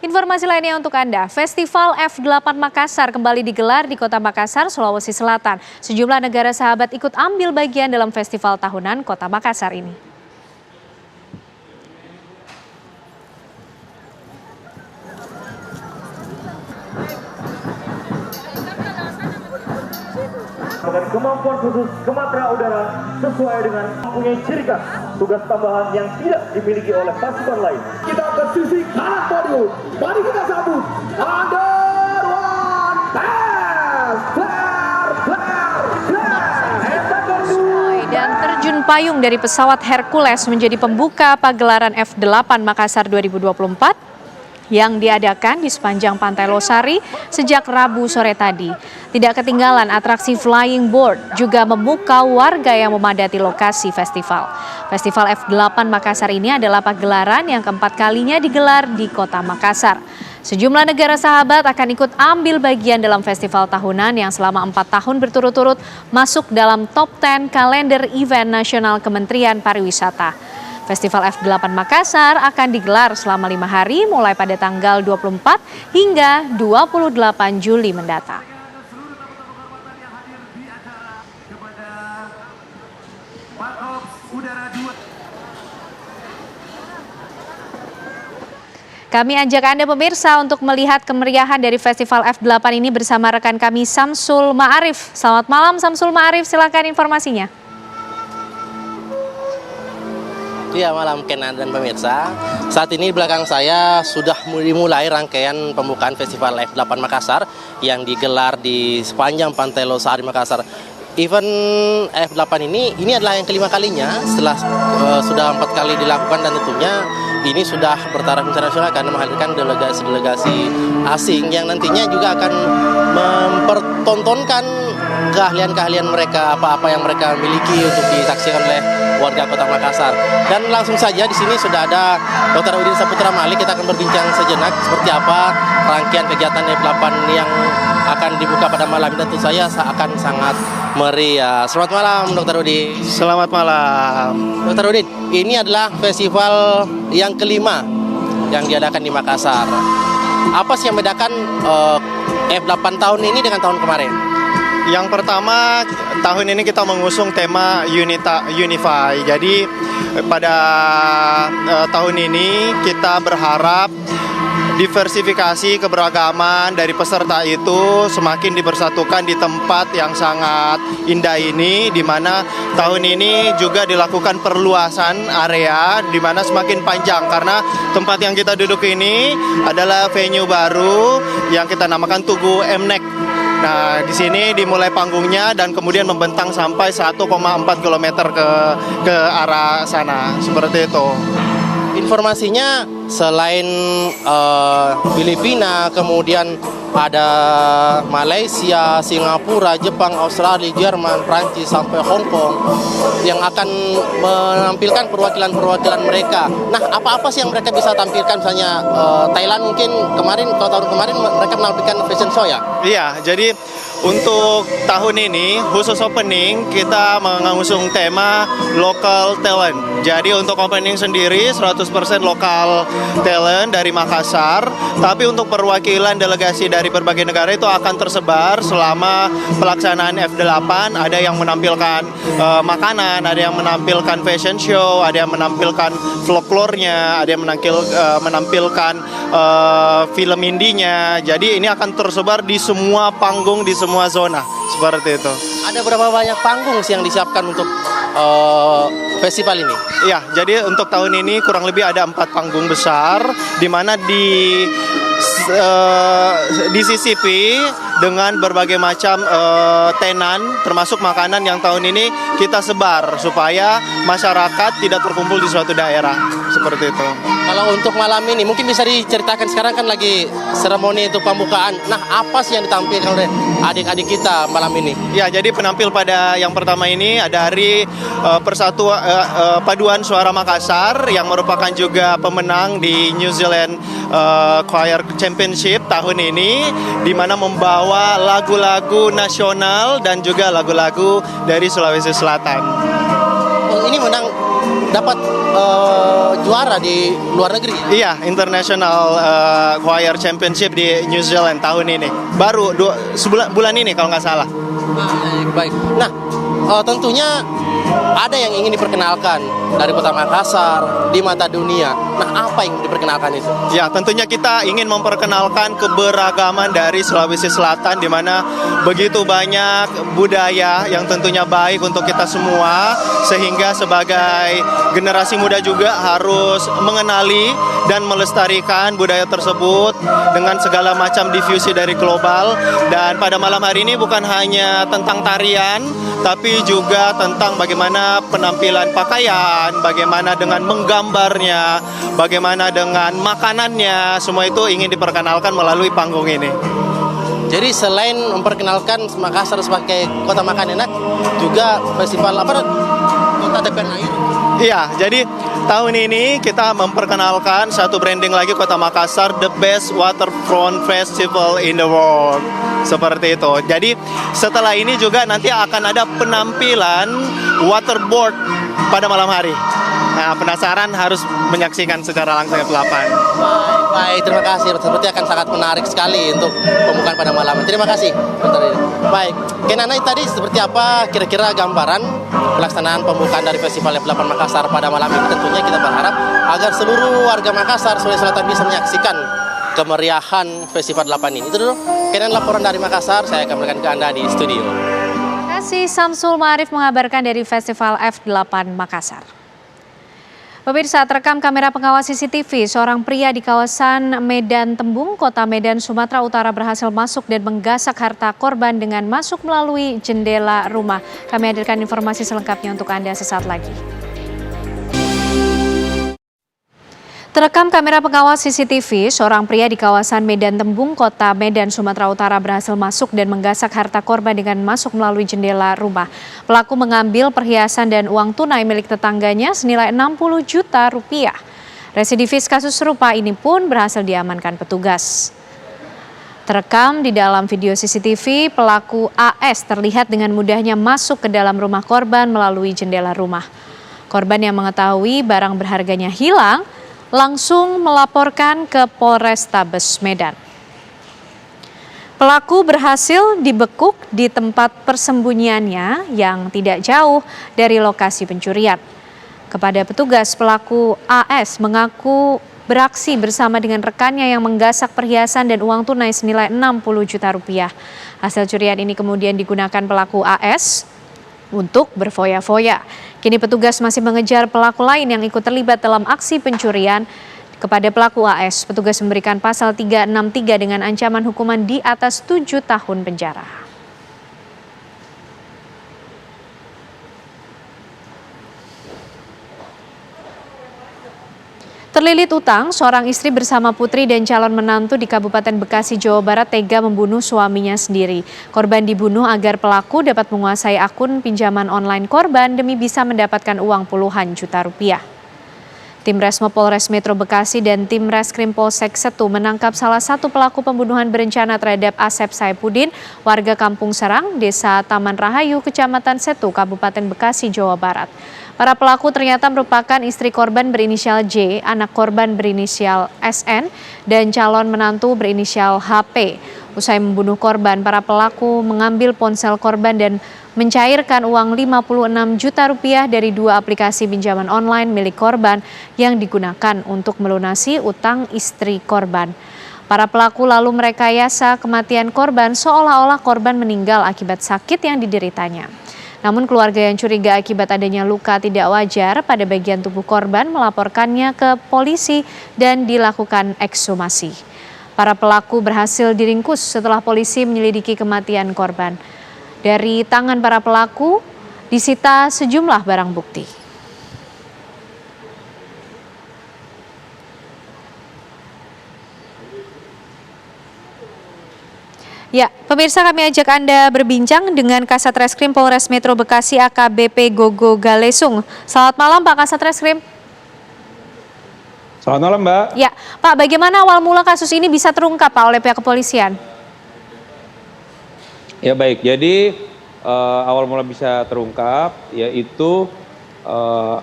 Informasi lainnya untuk Anda, Festival F8 Makassar kembali digelar di Kota Makassar, Sulawesi Selatan. Sejumlah negara sahabat ikut ambil bagian dalam festival tahunan Kota Makassar ini. Dengan kemampuan khusus Kematra Udara sesuai dengan mempunyai ciri khas tugas tambahan yang tidak dimiliki oleh pasukan lain. Kita ke sisi kanan podium. Mari kita sambut Under One Pass. Dan terjun payung dari pesawat Hercules menjadi pembuka pagelaran F8 Makassar 2024 yang diadakan di sepanjang Pantai Losari sejak Rabu sore tadi. Tidak ketinggalan atraksi flying board juga memukau warga yang memadati lokasi festival. Festival F8 Makassar ini adalah pagelaran yang keempat kalinya digelar di Kota Makassar. Sejumlah negara sahabat akan ikut ambil bagian dalam festival tahunan yang selama 4 tahun berturut-turut masuk dalam top 10 kalender event nasional Kementerian Pariwisata. Festival F8 Makassar akan digelar selama 5 hari mulai pada tanggal 24 hingga 28 Juli mendatang. Kami ajak Anda pemirsa untuk melihat kemeriahan dari Festival F8 ini bersama rekan kami Samsul Ma'arif. Selamat malam Samsul Ma'arif, silakan informasinya. Ya, malam Kenan dan pemirsa. Saat ini di belakang saya sudah dimulai rangkaian pembukaan Festival F8 Makassar yang digelar di sepanjang Pantai Losari Makassar. Event F8 ini adalah yang kelima kalinya setelah sudah 4 kali dilakukan dan tentunya ini sudah bertaraf internasional karena menghadirkan delegasi-delegasi asing yang nantinya juga akan mempertontonkan keahlian-keahlian mereka, apa-apa yang mereka miliki untuk disaksikan oleh warga Kota Makassar. Dan langsung saja di sini sudah ada Dr. Udin Saputra Malik. Kita akan berbincang sejenak seperti apa rangkaian kegiatan F8 yang akan dibuka pada malam ini. Tentu saya akan sangat meriah. Selamat malam Dr. Udin. Selamat malam. Dr. Udin, ini adalah festival yang kelima yang diadakan di Makassar. Apa sih yang membedakan F8 tahun ini dengan tahun kemarin? Yang pertama, tahun ini kita mengusung tema Unify. Jadi pada tahun ini kita berharap diversifikasi keberagaman dari peserta itu semakin dipersatukan di tempat yang sangat indah ini, di mana tahun ini juga dilakukan perluasan area di mana semakin panjang karena tempat yang kita duduk ini adalah venue baru yang kita namakan Tugu Mnek. Nah, di sini dimulai panggungnya dan kemudian membentang sampai 1,4 km ke arah sana, seperti itu. Informasinya selain Filipina, kemudian ada Malaysia, Singapura, Jepang, Australia, Jerman, Prancis, sampai Hong Kong yang akan menampilkan perwakilan-perwakilan mereka. Nah, apa-apa sih yang mereka bisa tampilkan? Misalnya Thailand mungkin kemarin, kalau tahun kemarin mereka menampilkan fashion show ya? Iya, jadi untuk tahun ini khusus opening kita mengusung tema local talent. Jadi untuk opening sendiri 100% lokal talent dari Makassar, tapi untuk perwakilan delegasi dari berbagai negara itu akan tersebar selama pelaksanaan F8. Ada yang menampilkan makanan, ada yang menampilkan fashion show, ada yang menampilkan folklore-nya, ada yang menampilkan film indinya. Jadi ini akan tersebar di semua panggung, di semua zona, seperti itu. Ada berapa banyak panggung sih yang disiapkan untuk festival ini? Iya, jadi untuk tahun ini kurang lebih ada 4 panggung besar, di mana disisipi dengan berbagai macam tenan, termasuk makanan yang tahun ini kita sebar supaya masyarakat tidak terkumpul di suatu daerah, seperti itu. Kalau untuk malam ini mungkin bisa diceritakan, sekarang kan lagi seremoni untuk pembukaan. Nah, apa sih yang ditampilkan oleh adik-adik kita malam ini? Ya, jadi penampil pada yang pertama ini ada dari Paduan Suara Makassar yang merupakan juga pemenang di New Zealand Choir Championship tahun ini, di mana membawa lagu-lagu nasional dan juga lagu-lagu dari Sulawesi Selatan. Oh, ini menang dapat juara di luar negeri? Iya, International Choir Championship di New Zealand tahun ini. Baru bulan ini kalau nggak salah. Baik. Nah, tentunya ada yang ingin diperkenalkan dari Kota Makassar di mata dunia. Nah, apa yang diperkenalkan itu? Ya, tentunya kita ingin memperkenalkan keberagaman dari Sulawesi Selatan, di mana begitu banyak budaya yang tentunya baik untuk kita semua, sehingga sebagai generasi muda juga harus mengenali dan melestarikan budaya tersebut dengan segala macam difusi dari global. Dan pada malam hari ini bukan hanya tentang tarian, tapi juga tentang bagaimana penampilan pakaian, bagaimana dengan menggambarnya, bagaimana dengan makanannya, semua itu ingin diperkenalkan melalui panggung ini. Jadi selain memperkenalkan Makassar sebagai kota makan enak, juga festival kota tepian air. Iya, jadi tahun ini kita memperkenalkan satu branding lagi Kota Makassar, the best waterfront festival in the world. Seperti itu. Jadi setelah ini juga nanti akan ada penampilan waterboard pada malam hari. Nah, penasaran harus menyaksikan secara langsung F8. Baik, terima kasih. Seperti akan sangat menarik sekali untuk pembukaan pada malam. Terima kasih. Baik, Kenana tadi seperti apa kira-kira gambaran pelaksanaan pembukaan dari Festival F8 Makassar pada malam ini? Tentunya kita berharap agar seluruh warga Makassar, Sulawesi Selatan bisa menyaksikan kemeriahan Festival 8 ini. Itu dulu, Kenan laporan dari Makassar, saya akan berikan ke Anda di studio. Terima kasih Samsul Ma'arif mengabarkan dari Festival F8 Makassar. Pemirsa, terekam kamera pengawas CCTV, seorang pria di kawasan Medan Tembung, Kota Medan, Sumatera Utara berhasil masuk dan menggasak harta korban dengan masuk melalui jendela rumah. Kami hadirkan informasi selengkapnya untuk Anda sesaat lagi. Terekam kamera pengawas CCTV, seorang pria di kawasan Medan Tembung, Kota Medan, Sumatera Utara berhasil masuk dan menggasak harta korban dengan masuk melalui jendela rumah. Pelaku mengambil perhiasan dan uang tunai milik tetangganya senilai 60 juta rupiah. Residivis kasus serupa ini pun berhasil diamankan petugas. Terekam di dalam video CCTV, pelaku AS terlihat dengan mudahnya masuk ke dalam rumah korban melalui jendela rumah. Korban yang mengetahui barang berharganya hilang langsung melaporkan ke Polrestabes Medan. Pelaku berhasil dibekuk di tempat persembunyiannya yang tidak jauh dari lokasi pencurian. Kepada petugas, pelaku AS mengaku beraksi bersama dengan rekannya yang menggasak perhiasan dan uang tunai senilai 60 juta rupiah. Hasil curian ini kemudian digunakan pelaku AS untuk berfoya-foya. Kini petugas masih mengejar pelaku lain yang ikut terlibat dalam aksi pencurian. Kepada pelaku AS, petugas memberikan pasal 363 dengan ancaman hukuman di atas 7 tahun penjara. Terlilit utang, seorang istri bersama putri dan calon menantu di Kabupaten Bekasi, Jawa Barat tega membunuh suaminya sendiri. Korban dibunuh agar pelaku dapat menguasai akun pinjaman online korban demi bisa mendapatkan uang puluhan juta rupiah. Tim Resmo Polres Metro Bekasi dan tim Reskrim Polsek Setu menangkap salah satu pelaku pembunuhan berencana terhadap Asep Saipudin, warga Kampung Serang, Desa Taman Rahayu, Kecamatan Setu, Kabupaten Bekasi, Jawa Barat. Para pelaku ternyata merupakan istri korban berinisial J, anak korban berinisial SN, dan calon menantu berinisial HP. Usai membunuh korban, para pelaku mengambil ponsel korban dan mencairkan uang 56 juta rupiah dari 2 aplikasi pinjaman online milik korban yang digunakan untuk melunasi utang istri korban. Para pelaku lalu merekayasa kematian korban seolah-olah korban meninggal akibat sakit yang dideritanya. Namun keluarga yang curiga akibat adanya luka tidak wajar pada bagian tubuh korban melaporkannya ke polisi dan dilakukan ekshumasi. Para pelaku berhasil diringkus setelah polisi menyelidiki kematian korban. Dari tangan para pelaku disita sejumlah barang bukti. Ya, pemirsa, kami ajak Anda berbincang dengan Kasat Reskrim Polres Metro Bekasi AKBP Gogo Galesung. Selamat malam Pak Kasat Reskrim. Selamat malam Mbak. Ya, Pak, bagaimana awal mula kasus ini bisa terungkap Pak oleh pihak kepolisian? Ya baik, jadi awal mula bisa terungkap yaitu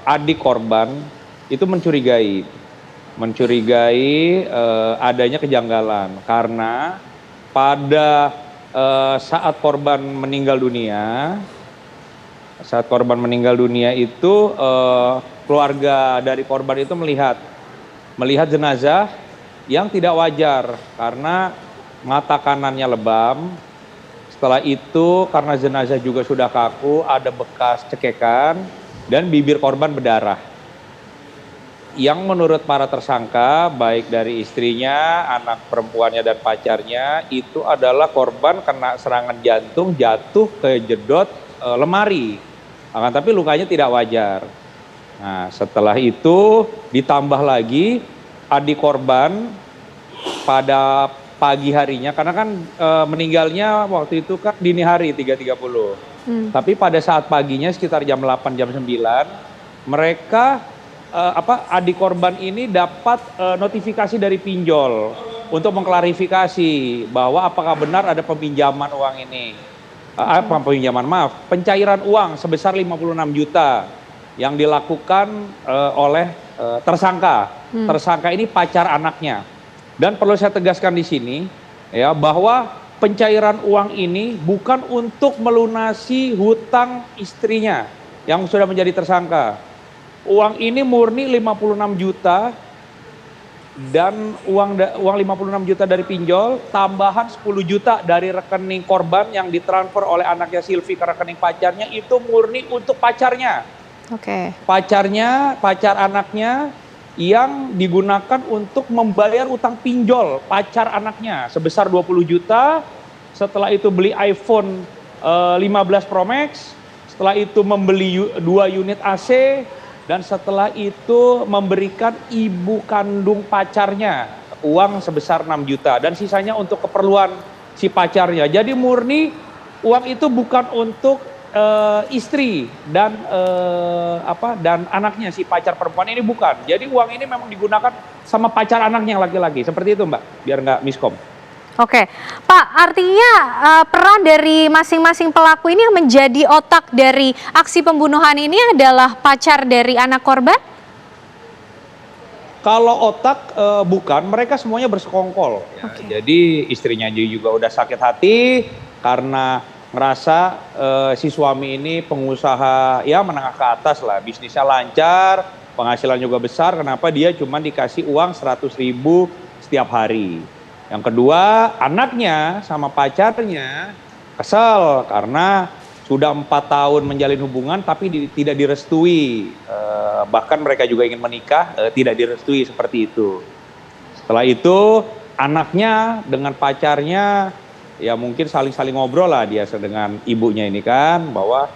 adik korban itu mencurigai adanya kejanggalan karena pada saat korban meninggal dunia itu keluarga dari korban itu melihat jenazah yang tidak wajar karena mata kanannya lebam. Setelah itu karena jenazah juga sudah kaku, ada bekas cekekan dan bibir korban berdarah. Yang menurut para tersangka, baik dari istrinya, anak perempuannya dan pacarnya, itu adalah korban kena serangan jantung jatuh ke jedot lemari. Akan tapi lukanya tidak wajar. Nah, setelah itu ditambah lagi adik korban pada pagi harinya, karena kan meninggalnya waktu itu kan dini hari 3.30. Tapi pada saat paginya sekitar jam 8, jam 9, mereka adik korban ini dapat notifikasi dari pinjol untuk mengklarifikasi bahwa apakah benar ada peminjaman uang ini. Pencairan uang sebesar 56 juta yang dilakukan oleh tersangka. Tersangka ini pacar anaknya. Dan perlu saya tegaskan di sini ya bahwa pencairan uang ini bukan untuk melunasi hutang istrinya yang sudah menjadi tersangka. Uang ini murni 56 juta dan uang 56 juta dari pinjol, tambahan 10 juta dari rekening korban yang ditransfer oleh anaknya Silvi ke rekening pacarnya, itu murni untuk pacarnya. Oke. Pacar anaknya yang digunakan untuk membayar utang pinjol pacar anaknya sebesar 20 juta. Setelah itu beli iPhone 15 Pro Max, setelah itu membeli 2 unit AC, dan setelah itu memberikan ibu kandung pacarnya uang sebesar 6 juta dan sisanya untuk keperluan si pacarnya. Jadi murni uang itu bukan untuk istri dan dan anaknya si pacar perempuan ini, bukan. Jadi uang ini memang digunakan sama pacar anaknya yang laki-laki. Seperti itu Mbak, biar nggak miskom. Oke, Pak, artinya peran dari masing-masing pelaku ini yang menjadi otak dari aksi pembunuhan ini adalah pacar dari anak korban? Kalau otak bukan, mereka semuanya bersekongkol. Ya. Jadi istrinya juga udah sakit hati karena ngerasa si suami ini pengusaha ya menengah ke atas lah, bisnisnya lancar, penghasilan juga besar, kenapa dia cuma dikasih uang 100.000 setiap hari. Yang kedua, anaknya sama pacarnya kesel karena sudah 4 tahun menjalin hubungan tapi tidak direstui. Bahkan mereka juga ingin menikah, tidak direstui seperti itu. Setelah itu anaknya dengan pacarnya ya mungkin saling ngobrol lah dia dengan ibunya ini kan, bahwa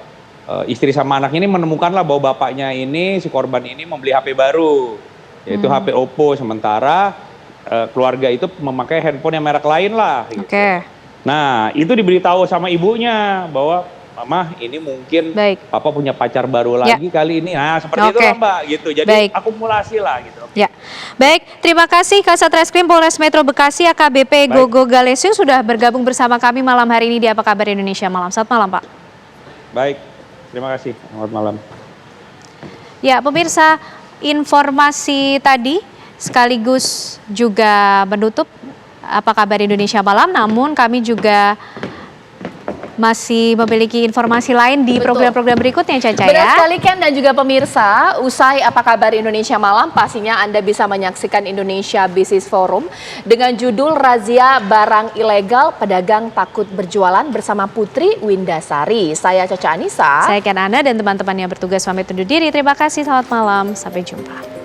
istri sama anaknya ini menemukanlah bahwa bapaknya ini, si korban ini membeli HP baru, yaitu HP Oppo, sementara keluarga itu memakai handphone yang merek lain lah. Gitu. Oke. Nah, itu diberitahu sama ibunya bahwa Mama ini mungkin Papa punya pacar baru lagi kali ini. Nah, seperti itu lah Mbak gitu. Jadi akumulasi lah gitu. Ya. Baik, terima kasih Kasat Reskrim Polres Metro Bekasi AKBP Gogo Galesung sudah bergabung bersama kami malam hari ini di Apa Kabar Indonesia Malam. Selamat malam, Pak. Baik. Terima kasih. Selamat malam. Ya, pemirsa, informasi tadi sekaligus juga menutup Apa Kabar Indonesia Malam, namun kami juga masih memiliki informasi lain di program-program berikutnya, Caca, Benar ya. sekali, Ken dan juga pemirsa, usai Apa Kabar Indonesia Malam, pastinya Anda bisa menyaksikan Indonesia Business Forum dengan judul Razia Barang Ilegal, Pedagang Takut Berjualan bersama Putri Windasari. Saya Caca Anissa. Saya Ken Ana dan teman-teman yang bertugas pamit undur diri. Terima kasih, selamat malam, sampai jumpa.